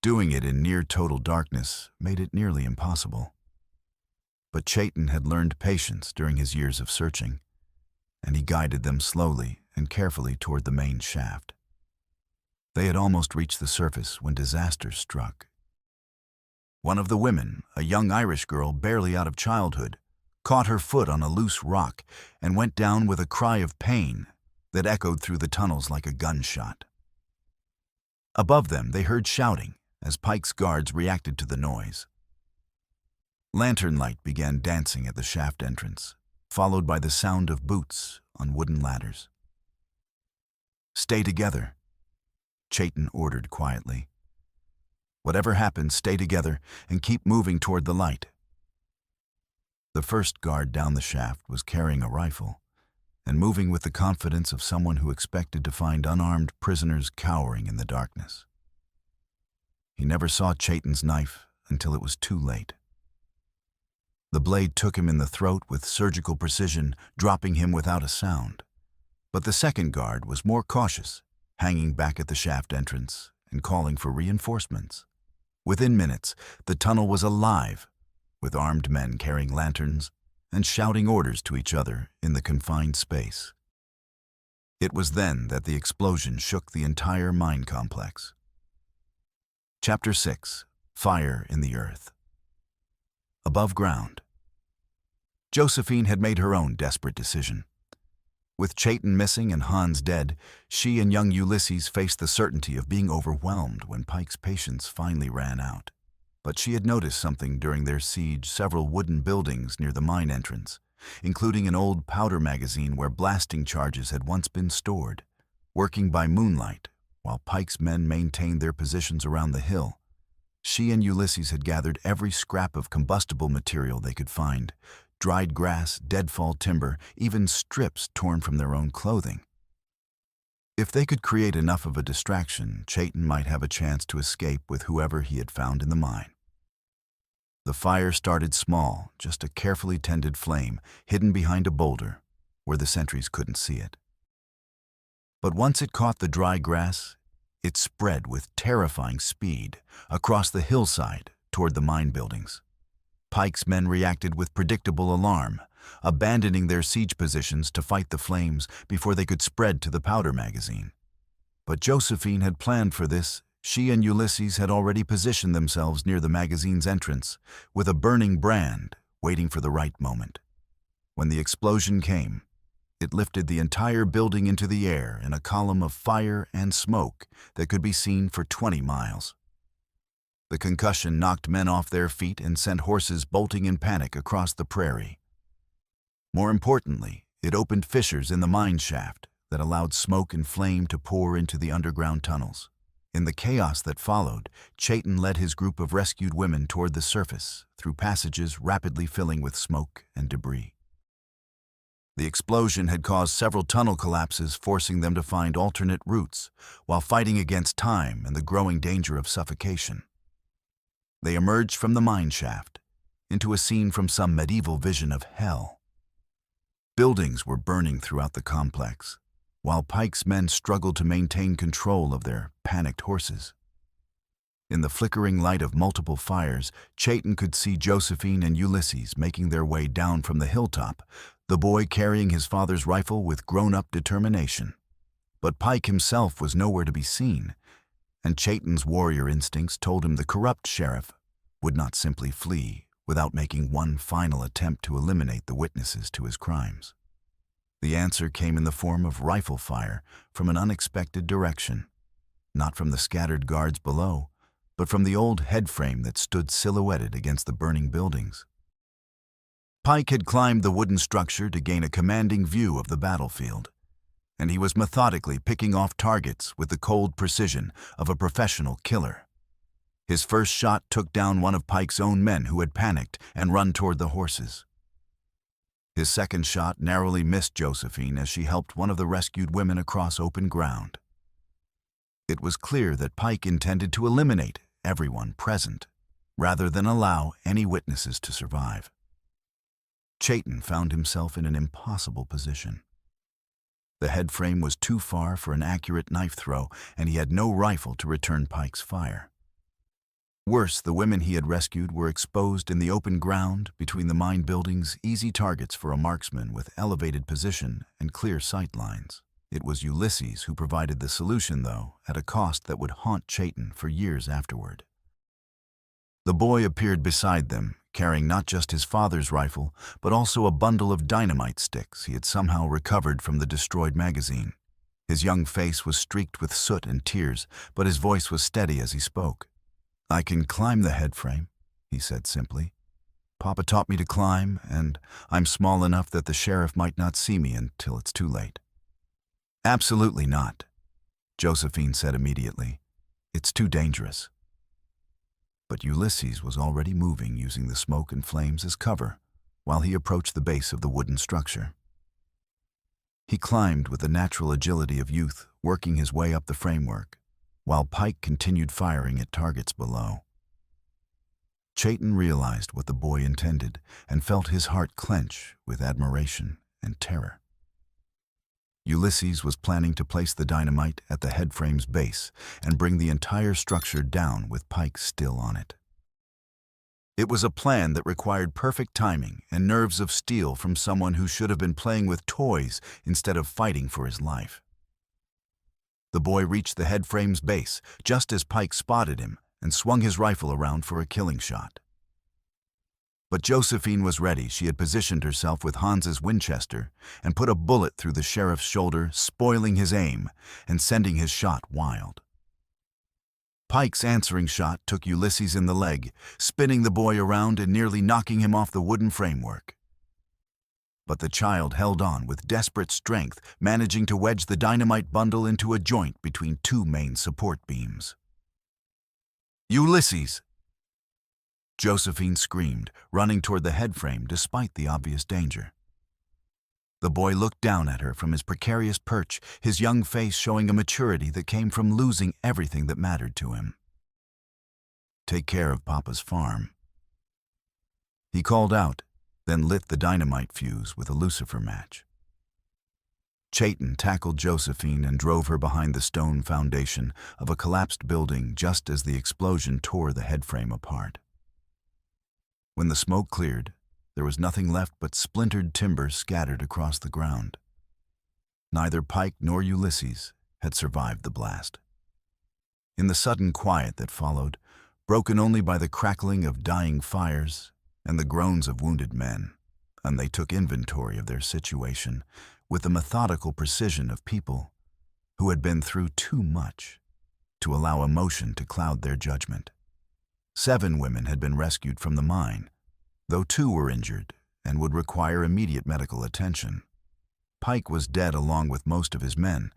Doing it in near total darkness made it nearly impossible. But Chayton had learned patience during his years of searching, and he guided them slowly and carefully toward the main shaft. They had almost reached the surface when disaster struck. One of the women, a young Irish girl barely out of childhood, caught her foot on a loose rock and went down with a cry of pain that echoed through the tunnels like a gunshot. Above them, they heard shouting as Pike's guards reacted to the noise. Lantern light began dancing at the shaft entrance, followed by the sound of boots on wooden ladders. "Stay together," Chayton ordered quietly. "Whatever happens, stay together and keep moving toward the light." The first guard down the shaft was carrying a rifle and moving with the confidence of someone who expected to find unarmed prisoners cowering in the darkness. He never saw Chayton's knife until it was too late. The blade took him in the throat with surgical precision, dropping him without a sound. But the second guard was more cautious, hanging back at the shaft entrance and calling for reinforcements. Within minutes, the tunnel was alive, with armed men carrying lanterns and shouting orders to each other in the confined space. It was then that the explosion shook the entire mine complex. Chapter 6: Fire in the Earth. Above ground. Josephine had made her own desperate decision. With Chayton missing and Hans dead, she and young Ulysses faced the certainty of being overwhelmed when Pike's patience finally ran out. But she had noticed something during their siege: several wooden buildings near the mine entrance, including an old powder magazine where blasting charges had once been stored. Working by moonlight, while Pike's men maintained their positions around the hill, she and Ulysses had gathered every scrap of combustible material they could find: dried grass, deadfall timber, even strips torn from their own clothing. If they could create enough of a distraction, Chayton might have a chance to escape with whoever he had found in the mine. The fire started small, just a carefully tended flame hidden behind a boulder where the sentries couldn't see it. But once it caught the dry grass, it spread with terrifying speed across the hillside toward the mine buildings. Pike's men reacted with predictable alarm, abandoning their siege positions to fight the flames before they could spread to the powder magazine. But Josephine had planned for this. She and Ulysses had already positioned themselves near the magazine's entrance, with a burning brand waiting for the right moment. When the explosion came, it lifted the entire building into the air in a column of fire and smoke that could be seen for 20 miles. The concussion knocked men off their feet and sent horses bolting in panic across the prairie. More importantly, it opened fissures in the mine shaft that allowed smoke and flame to pour into the underground tunnels. In the chaos that followed, Chayton led his group of rescued women toward the surface, through passages rapidly filling with smoke and debris. The explosion had caused several tunnel collapses, forcing them to find alternate routes, while fighting against time and the growing danger of suffocation. They emerged from the mine shaft into a scene from some medieval vision of hell. Buildings were burning throughout the complex, while Pike's men struggled to maintain control of their panicked horses. In the flickering light of multiple fires, Chayton could see Josephine and Ulysses making their way down from the hilltop, the boy carrying his father's rifle with grown-up determination. But Pike himself was nowhere to be seen, and Chayton's warrior instincts told him the corrupt sheriff would not simply flee without making one final attempt to eliminate the witnesses to his crimes. The answer came in the form of rifle fire from an unexpected direction, not from the scattered guards below, but from the old headframe that stood silhouetted against the burning buildings. Pike had climbed the wooden structure to gain a commanding view of the battlefield, and he was methodically picking off targets with the cold precision of a professional killer. His first shot took down one of Pike's own men who had panicked and run toward the horses. His second shot narrowly missed Josephine as she helped one of the rescued women across open ground. It was clear that Pike intended to eliminate everyone present, rather than allow any witnesses to survive. Chayton found himself in an impossible position. The headframe was too far for an accurate knife throw, and he had no rifle to return Pike's fire. Worse, the women he had rescued were exposed in the open ground between the mine buildings, easy targets for a marksman with elevated position and clear sight lines. It was Ulysses who provided the solution, though, at a cost that would haunt Chayton for years afterward. The boy appeared beside them, carrying not just his father's rifle, but also a bundle of dynamite sticks he had somehow recovered from the destroyed magazine. His young face was streaked with soot and tears, but his voice was steady as he spoke. "I can climb the headframe," he said simply. Papa taught me to climb, and I'm small enough that the sheriff might not see me until it's too late." "Absolutely not," Josephine said immediately. "It's too dangerous." But Ulysses was already moving, using the smoke and flames as cover, while he approached the base of the wooden structure. He climbed with the natural agility of youth, working his way up the framework, while Pike continued firing at targets below. Cheyenne realized what the boy intended and felt his heart clench with admiration and terror. Ulysses was planning to place the dynamite at the headframe's base and bring the entire structure down with Pike still on it. It was a plan that required perfect timing and nerves of steel from someone who should have been playing with toys instead of fighting for his life. The boy reached the headframe's base just as Pike spotted him and swung his rifle around for a killing shot. But Josephine was ready. She had positioned herself with Hans's Winchester and put a bullet through the sheriff's shoulder, spoiling his aim and sending his shot wild. Pike's answering shot took Ulysses in the leg, spinning the boy around and nearly knocking him off the wooden framework. But the child held on with desperate strength, managing to wedge the dynamite bundle into a joint between two main support beams. "Ulysses!" Josephine screamed, running toward the headframe despite the obvious danger. The boy looked down at her from his precarious perch, his young face showing a maturity that came from losing everything that mattered to him. "Take care of Papa's farm," he called out, then lit the dynamite fuse with a lucifer match. Cheyenne tackled Josephine and drove her behind the stone foundation of a collapsed building just as the explosion tore the headframe apart. When the smoke cleared, there was nothing left but splintered timber scattered across the ground. Neither Pike nor Ulysses had survived the blast. In the sudden quiet that followed, broken only by the crackling of dying fires and the groans of wounded men, and they took inventory of their situation with the methodical precision of people who had been through too much to allow emotion to cloud their judgment. 7 women had been rescued from the mine, though 2 were injured and would require immediate medical attention. Pike was dead along with most of his men,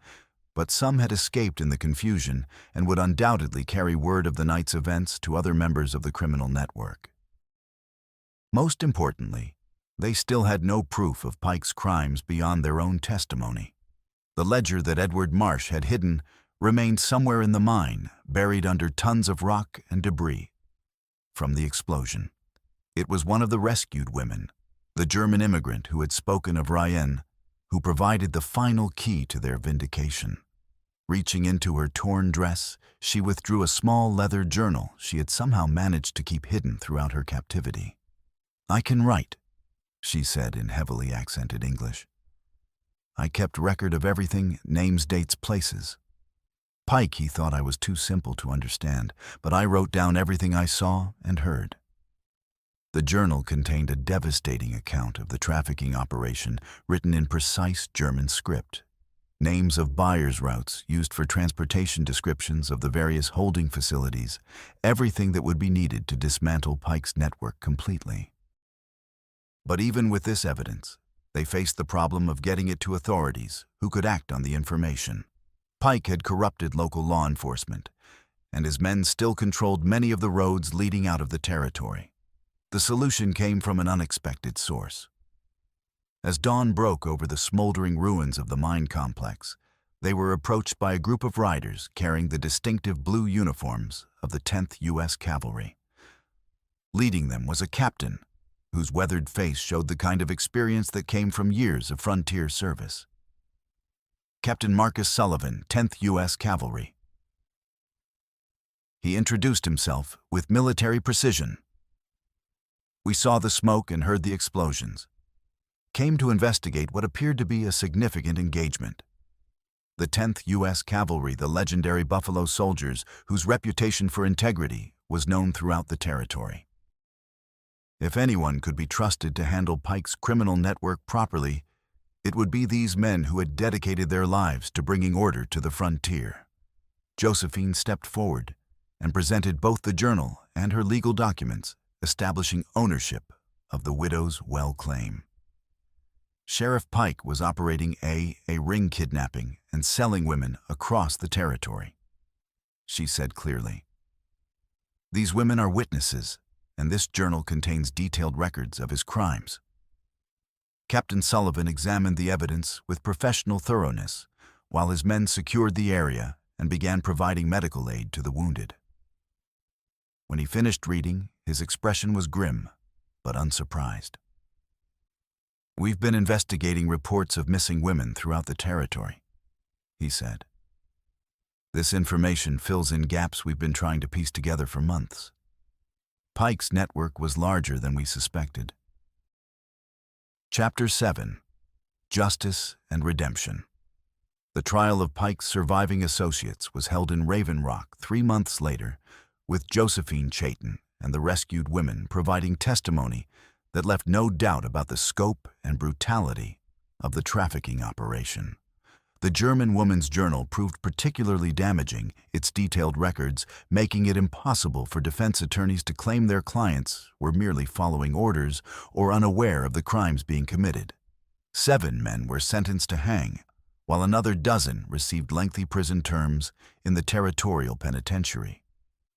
but some had escaped in the confusion and would undoubtedly carry word of the night's events to other members of the criminal network. Most importantly, they still had no proof of Pike's crimes beyond their own testimony. The ledger that Edward Marsh had hidden remained somewhere in the mine, buried under tons of rock and debris from the explosion. It was one of the rescued women, the German immigrant who had spoken of Cheyenne, who provided the final key to their vindication. Reaching into her torn dress, she withdrew a small leather journal she had somehow managed to keep hidden throughout her captivity. "I can write," she said in heavily accented English. "I kept record of everything, names, dates, places." Pike, he thought I was too simple to understand, but I wrote down everything I saw and heard. The journal contained a devastating account of the trafficking operation written in precise German script. Names of buyers' routes used for transportation, descriptions of the various holding facilities, everything that would be needed to dismantle Pike's network completely. But even with this evidence, they faced the problem of getting it to authorities who could act on the information. Pike had corrupted local law enforcement, and his men still controlled many of the roads leading out of the territory. The solution came from an unexpected source. As dawn broke over the smoldering ruins of the mine complex, they were approached by a group of riders carrying the distinctive blue uniforms of the 10th U.S. Cavalry. Leading them was a captain, whose weathered face showed the kind of experience that came from years of frontier service. Captain Marcus Sullivan, 10th U.S. Cavalry. He introduced himself with military precision. "We saw the smoke and heard the explosions. Came to investigate what appeared to be a significant engagement. The 10th U.S. Cavalry, the legendary Buffalo Soldiers, whose reputation for integrity was known throughout the territory. If anyone could be trusted to handle Pike's criminal network properly, it would be these men who had dedicated their lives to bringing order to the frontier." Josephine stepped forward and presented both the journal and her legal documents, establishing ownership of the widow's well claim. Sheriff Pike was operating a ring kidnapping and selling women across the territory. She said clearly. These women are witnesses, and this journal contains detailed records of his crimes. Captain Sullivan examined the evidence with professional thoroughness, while his men secured the area and began providing medical aid to the wounded. When he finished reading, his expression was grim, but unsurprised. "We've been investigating reports of missing women throughout the territory," he said. "This information fills in gaps we've been trying to piece together for months. Pike's network was larger than we suspected." Chapter 7. Justice and Redemption. The trial of Pike's surviving associates was held in Raven Rock 3 months later, with Josephine Cheyenne and the rescued women providing testimony that left no doubt about the scope and brutality of the trafficking operation. The German woman's journal proved particularly damaging, its detailed records making it impossible for defense attorneys to claim their clients were merely following orders or unaware of the crimes being committed. 7 men were sentenced to hang, while another dozen received lengthy prison terms in the territorial penitentiary.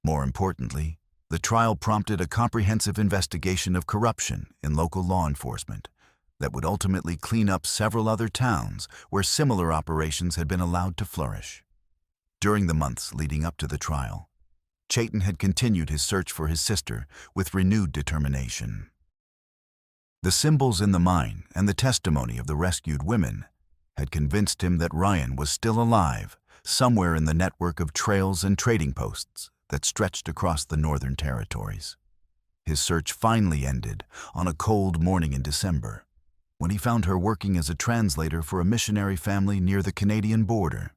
More importantly, the trial prompted a comprehensive investigation of corruption in local law enforcement that would ultimately clean up several other towns where similar operations had been allowed to flourish. During the months leading up to the trial, Cheyenne had continued his search for his sister with renewed determination. The symbols in the mine and the testimony of the rescued women had convinced him that Ryan was still alive somewhere in the network of trails and trading posts that stretched across the northern territories. His search finally ended on a cold morning in December, when he found her working as a translator for a missionary family near the Canadian border.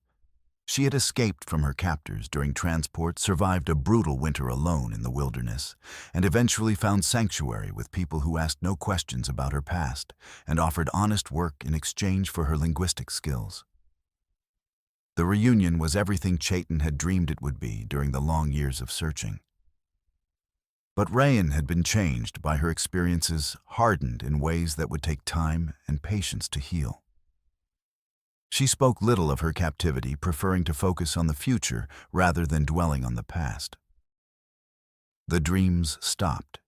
She had escaped from her captors during transport, survived a brutal winter alone in the wilderness, and eventually found sanctuary with people who asked no questions about her past and offered honest work in exchange for her linguistic skills. The reunion was everything Cheyenne had dreamed it would be during the long years of searching. But Ryan had been changed by her experiences, hardened in ways that would take time and patience to heal. She spoke little of her captivity, preferring to focus on the future rather than dwelling on the past. The dreams stopped,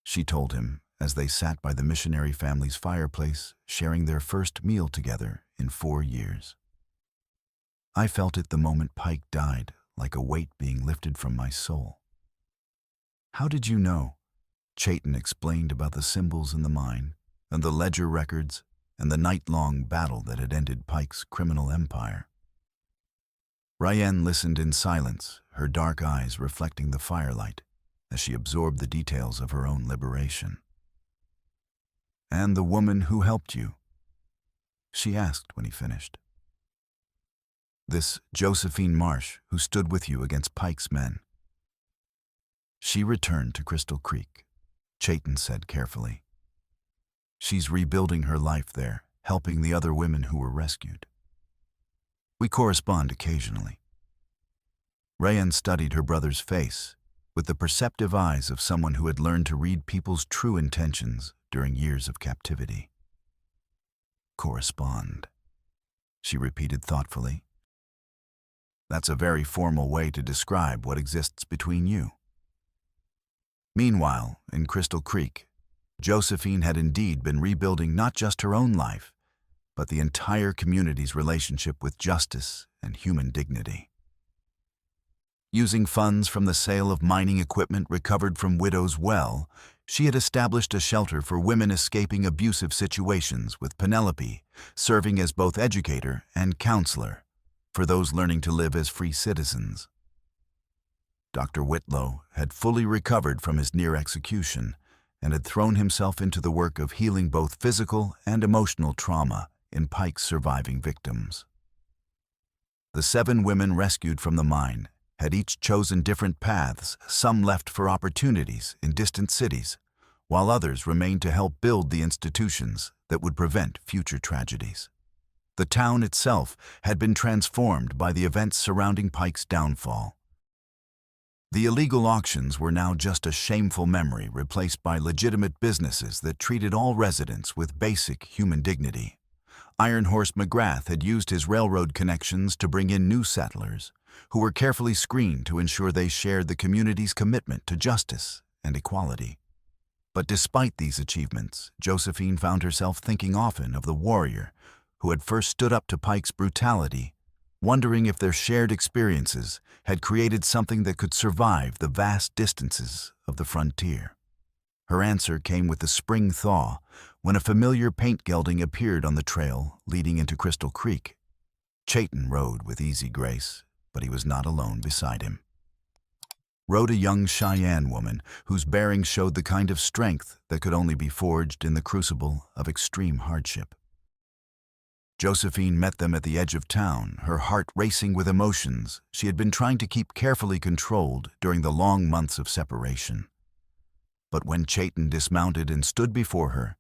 she told him as they sat by the missionary family's fireplace, sharing their first meal together in 4 years. "I felt it the moment Pike died, like a weight being lifted from my soul." "How did you know?" Cheyenne explained about the symbols in the mine and the ledger records and the night-long battle that had ended Pike's criminal empire. Ryan listened in silence, her dark eyes reflecting the firelight as she absorbed the details of her own liberation. "And the woman who helped you?" she asked when he finished. "This Josephine Marsh who stood with you against Pike's men." "She returned to Crystal Creek," Cheyenne said carefully. "She's rebuilding her life there, helping the other women who were rescued. We correspond occasionally." Ryan studied her brother's face with the perceptive eyes of someone who had learned to read people's true intentions during years of captivity. "Correspond," she repeated thoughtfully. "That's a very formal way to describe what exists between you." Meanwhile, in Crystal Creek, Josephine had indeed been rebuilding not just her own life, but the entire community's relationship with justice and human dignity. Using funds from the sale of mining equipment recovered from Widow's Well, she had established a shelter for women escaping abusive situations, with Penelope serving as both educator and counselor for those learning to live as free citizens. Dr. Whitlow had fully recovered from his near execution and had thrown himself into the work of healing both physical and emotional trauma in Pike's surviving victims. The 7 women rescued from the mine had each chosen different paths, some left for opportunities in distant cities, while others remained to help build the institutions that would prevent future tragedies. The town itself had been transformed by the events surrounding Pike's downfall. The illegal auctions were now just a shameful memory replaced by legitimate businesses that treated all residents with basic human dignity. Iron Horse McGrath had used his railroad connections to bring in new settlers, who were carefully screened to ensure they shared the community's commitment to justice and equality. But despite these achievements, Josephine found herself thinking often of the warrior who had first stood up to Pike's brutality, wondering if their shared experiences had created something that could survive the vast distances of the frontier. Her answer came with the spring thaw, when a familiar paint gelding appeared on the trail leading into Crystal Creek. Chayton rode with easy grace, but he was not alone beside him. Rode a young Cheyenne woman whose bearing showed the kind of strength that could only be forged in the crucible of extreme hardship. Josephine met them at the edge of town, her heart racing with emotions she had been trying to keep carefully controlled during the long months of separation. But when Chayton dismounted and stood before her,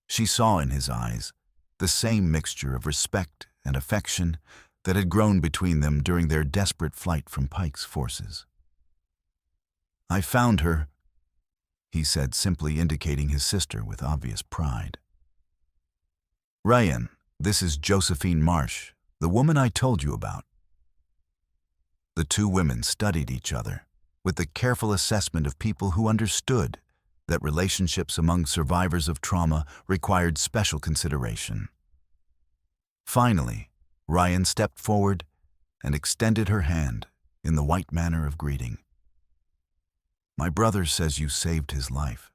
she saw in his eyes the same mixture of respect and affection that had grown between them during their desperate flight from Pike's forces. "I found her," he said, simply indicating his sister with obvious pride. "Ryan, this is Josephine Marsh, the woman I told you about." The two women studied each other with the careful assessment of people who understood that relationships among survivors of trauma required special consideration. Finally, Ryan stepped forward and extended her hand in the white manner of greeting. "My brother says you saved his life,"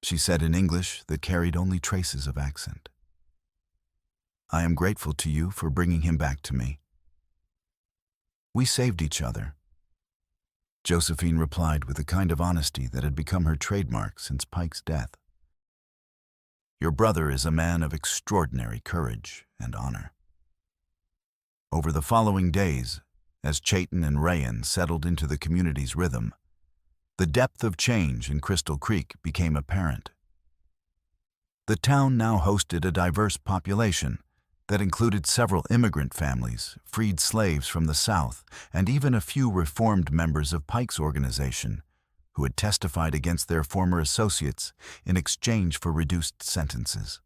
she said in English that carried only traces of accent. "I am grateful to you for bringing him back to me." "We saved each other," Josephine replied with the kind of honesty that had become her trademark since Pike's death. "Your brother is a man of extraordinary courage and honor." Over the following days, as Chayton and Ryan settled into the community's rhythm, the depth of change in Crystal Creek became apparent. The town now hosted a diverse population that included several immigrant families, freed slaves from the South, and even a few reformed members of Pike's organization who had testified against their former associates in exchange for reduced sentences.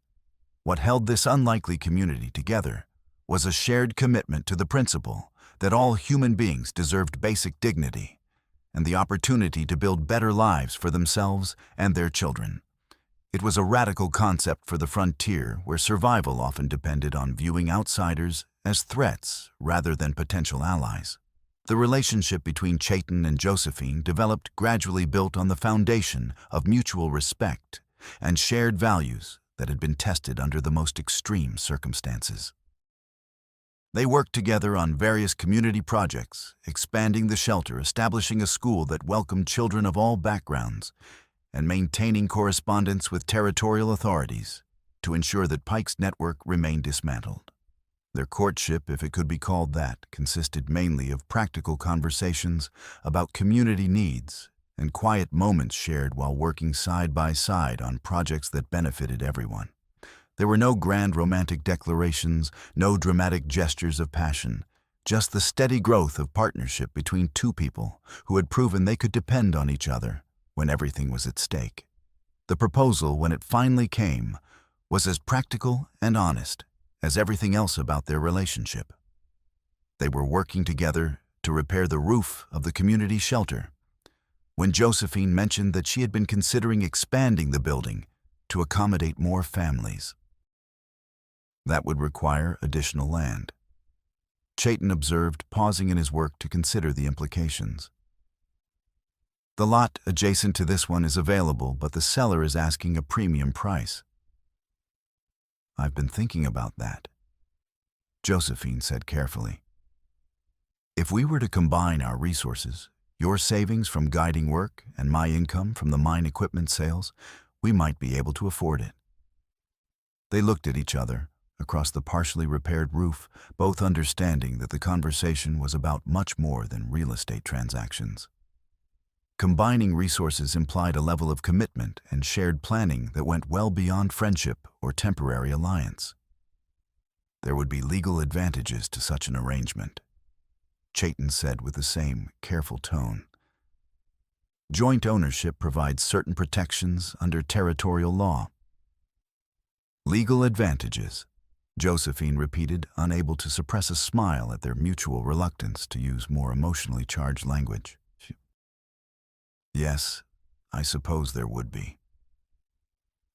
What held this unlikely community together was a shared commitment to the principle that all human beings deserved basic dignity and the opportunity to build better lives for themselves and their children. It was a radical concept for the frontier where survival often depended on viewing outsiders as threats rather than potential allies. The relationship between Chayton and Josephine developed gradually built on the foundation of mutual respect and shared values that had been tested under the most extreme circumstances. They worked together on various community projects, expanding the shelter, establishing a school that welcomed children of all backgrounds, and maintaining correspondence with territorial authorities to ensure that Pike's network remained dismantled. Their courtship, if it could be called that, consisted mainly of practical conversations about community needs and quiet moments shared while working side by side on projects that benefited everyone. There were no grand romantic declarations, no dramatic gestures of passion, just the steady growth of partnership between two people who had proven they could depend on each other when everything was at stake. The proposal, when it finally came, was as practical and honest as everything else about their relationship. They were working together to repair the roof of the community shelter when Josephine mentioned that she had been considering expanding the building to accommodate more families. That would require additional land. Chayton observed, pausing in his work to consider the implications. "The lot adjacent to this one is available, but the seller is asking a premium price." "I've been thinking about that," Josephine said carefully. "If we were to combine our resources, your savings from guiding work and my income from the mine equipment sales, we might be able to afford it." They looked at each other across the partially repaired roof, both understanding that the conversation was about much more than real estate transactions. Combining resources implied a level of commitment and shared planning that went well beyond friendship or temporary alliance. There would be legal advantages to such an arrangement. Chayton said with the same careful tone. Joint ownership provides certain protections under territorial law. Legal advantages, Josephine repeated, unable to suppress a smile at their mutual reluctance to use more emotionally charged language. Yes, I suppose there would be.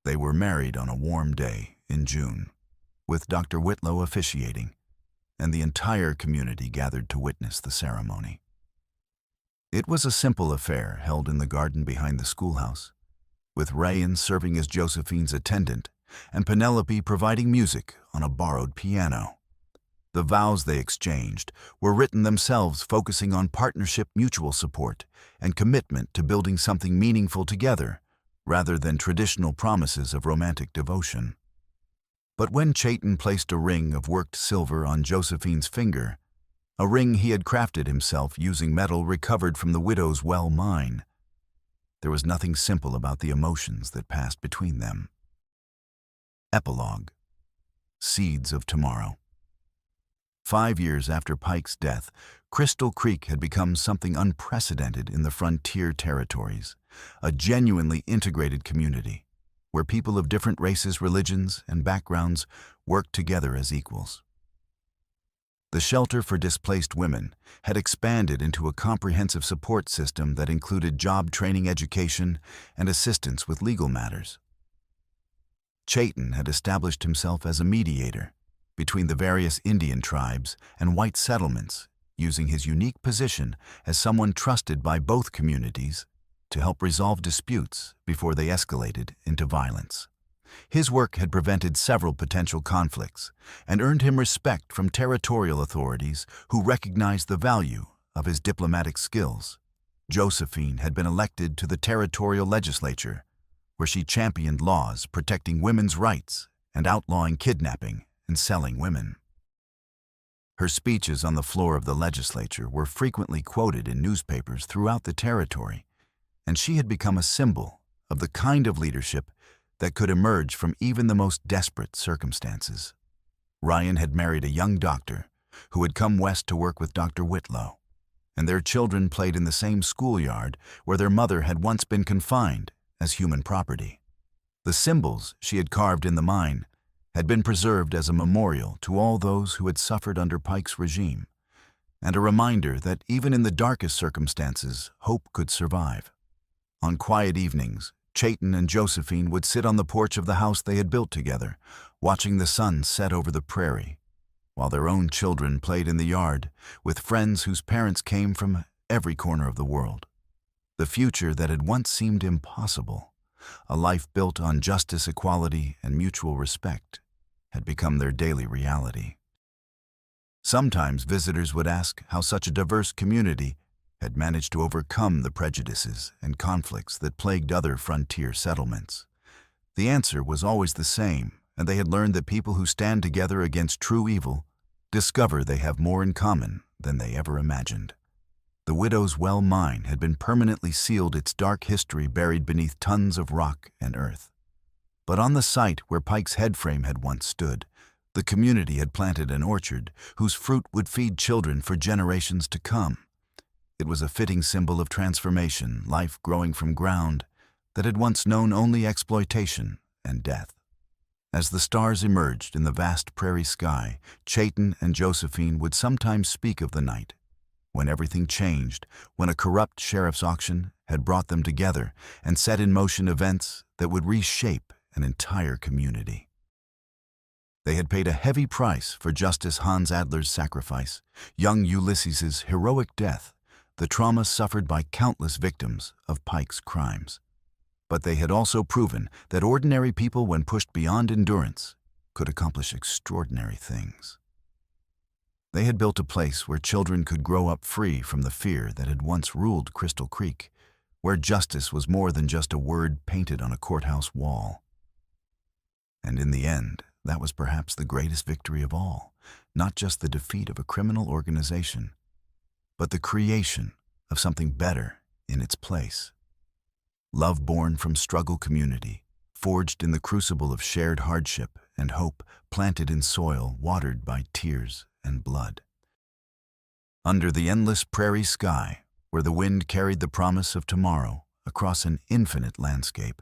They were married on a warm day in June, with Dr. Whitlow officiating, and the entire community gathered to witness the ceremony. It was a simple affair held in the garden behind the schoolhouse, with Rayan serving as Josephine's attendant and Penelope providing music on a borrowed piano. The vows they exchanged were written themselves, focusing on partnership, mutual support, and commitment to building something meaningful together, rather than traditional promises of romantic devotion. But when Chayton placed a ring of worked silver on Josephine's finger, a ring he had crafted himself using metal recovered from the widow's well mine, there was nothing simple about the emotions that passed between them. Epilogue. Seeds of Tomorrow. 5 years after Pike's death, Crystal Creek had become something unprecedented in the frontier territories, a genuinely integrated community, where people of different races, religions, and backgrounds worked together as equals. The shelter for displaced women had expanded into a comprehensive support system that included job training, education, and assistance with legal matters. Chayton had established himself as a mediator between the various Indian tribes and white settlements, using his unique position as someone trusted by both communities to help resolve disputes before they escalated into violence. His work had prevented several potential conflicts and earned him respect from territorial authorities who recognized the value of his diplomatic skills. Josephine had been elected to the territorial legislature, where she championed laws protecting women's rights and outlawing kidnapping and selling women. Her speeches on the floor of the legislature were frequently quoted in newspapers throughout the territory, and she had become a symbol of the kind of leadership that could emerge from even the most desperate circumstances. Rayan had married a young doctor who had come west to work with Dr. Whitlow, and their children played in the same schoolyard where their mother had once been confined as human property. The symbols she had carved in the mine had been preserved as a memorial to all those who had suffered under Pike's regime, and a reminder that even in the darkest circumstances, hope could survive. On quiet evenings, Chayton and Josephine would sit on the porch of the house they had built together, watching the sun set over the prairie, while their own children played in the yard with friends whose parents came from every corner of the world. The future that had once seemed impossible, a life built on justice, equality, and mutual respect, had become their daily reality. Sometimes visitors would ask how such a diverse community had managed to overcome the prejudices and conflicts that plagued other frontier settlements. The answer was always the same, and they had learned that people who stand together against true evil discover they have more in common than they ever imagined. The widow's well mine had been permanently sealed, its dark history buried beneath tons of rock and earth. But on the site where Pike's headframe had once stood, the community had planted an orchard whose fruit would feed children for generations to come. It was a fitting symbol of transformation, life growing from ground that had once known only exploitation and death. As the stars emerged in the vast prairie sky, Chayton and Josephine would sometimes speak of the night when everything changed, when a corrupt sheriff's auction had brought them together and set in motion events that would reshape an entire community. They had paid a heavy price for Justice Hans Adler's sacrifice, young Ulysses's heroic death, the trauma suffered by countless victims of Pike's crimes. But they had also proven that ordinary people, when pushed beyond endurance, could accomplish extraordinary things. They had built a place where children could grow up free from the fear that had once ruled Crystal Creek, where justice was more than just a word painted on a courthouse wall. And in the end, that was perhaps the greatest victory of all, not just the defeat of a criminal organization, but the creation of something better in its place. Love born from struggle, community, forged in the crucible of shared hardship, and hope planted in soil watered by tears and blood. under the endless prairie sky, where the wind carried the promise of tomorrow across an infinite landscape.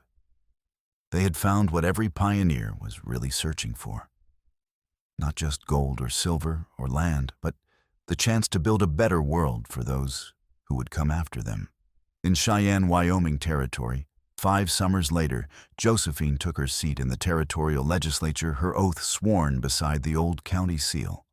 They had found what every pioneer was really searching for. Not just gold or silver or land, but the chance to build a better world for those who would come after them. In Cheyenne, Wyoming territory, 5 summers later, Josephine took her seat in the territorial legislature, her oath sworn beside the old county seal.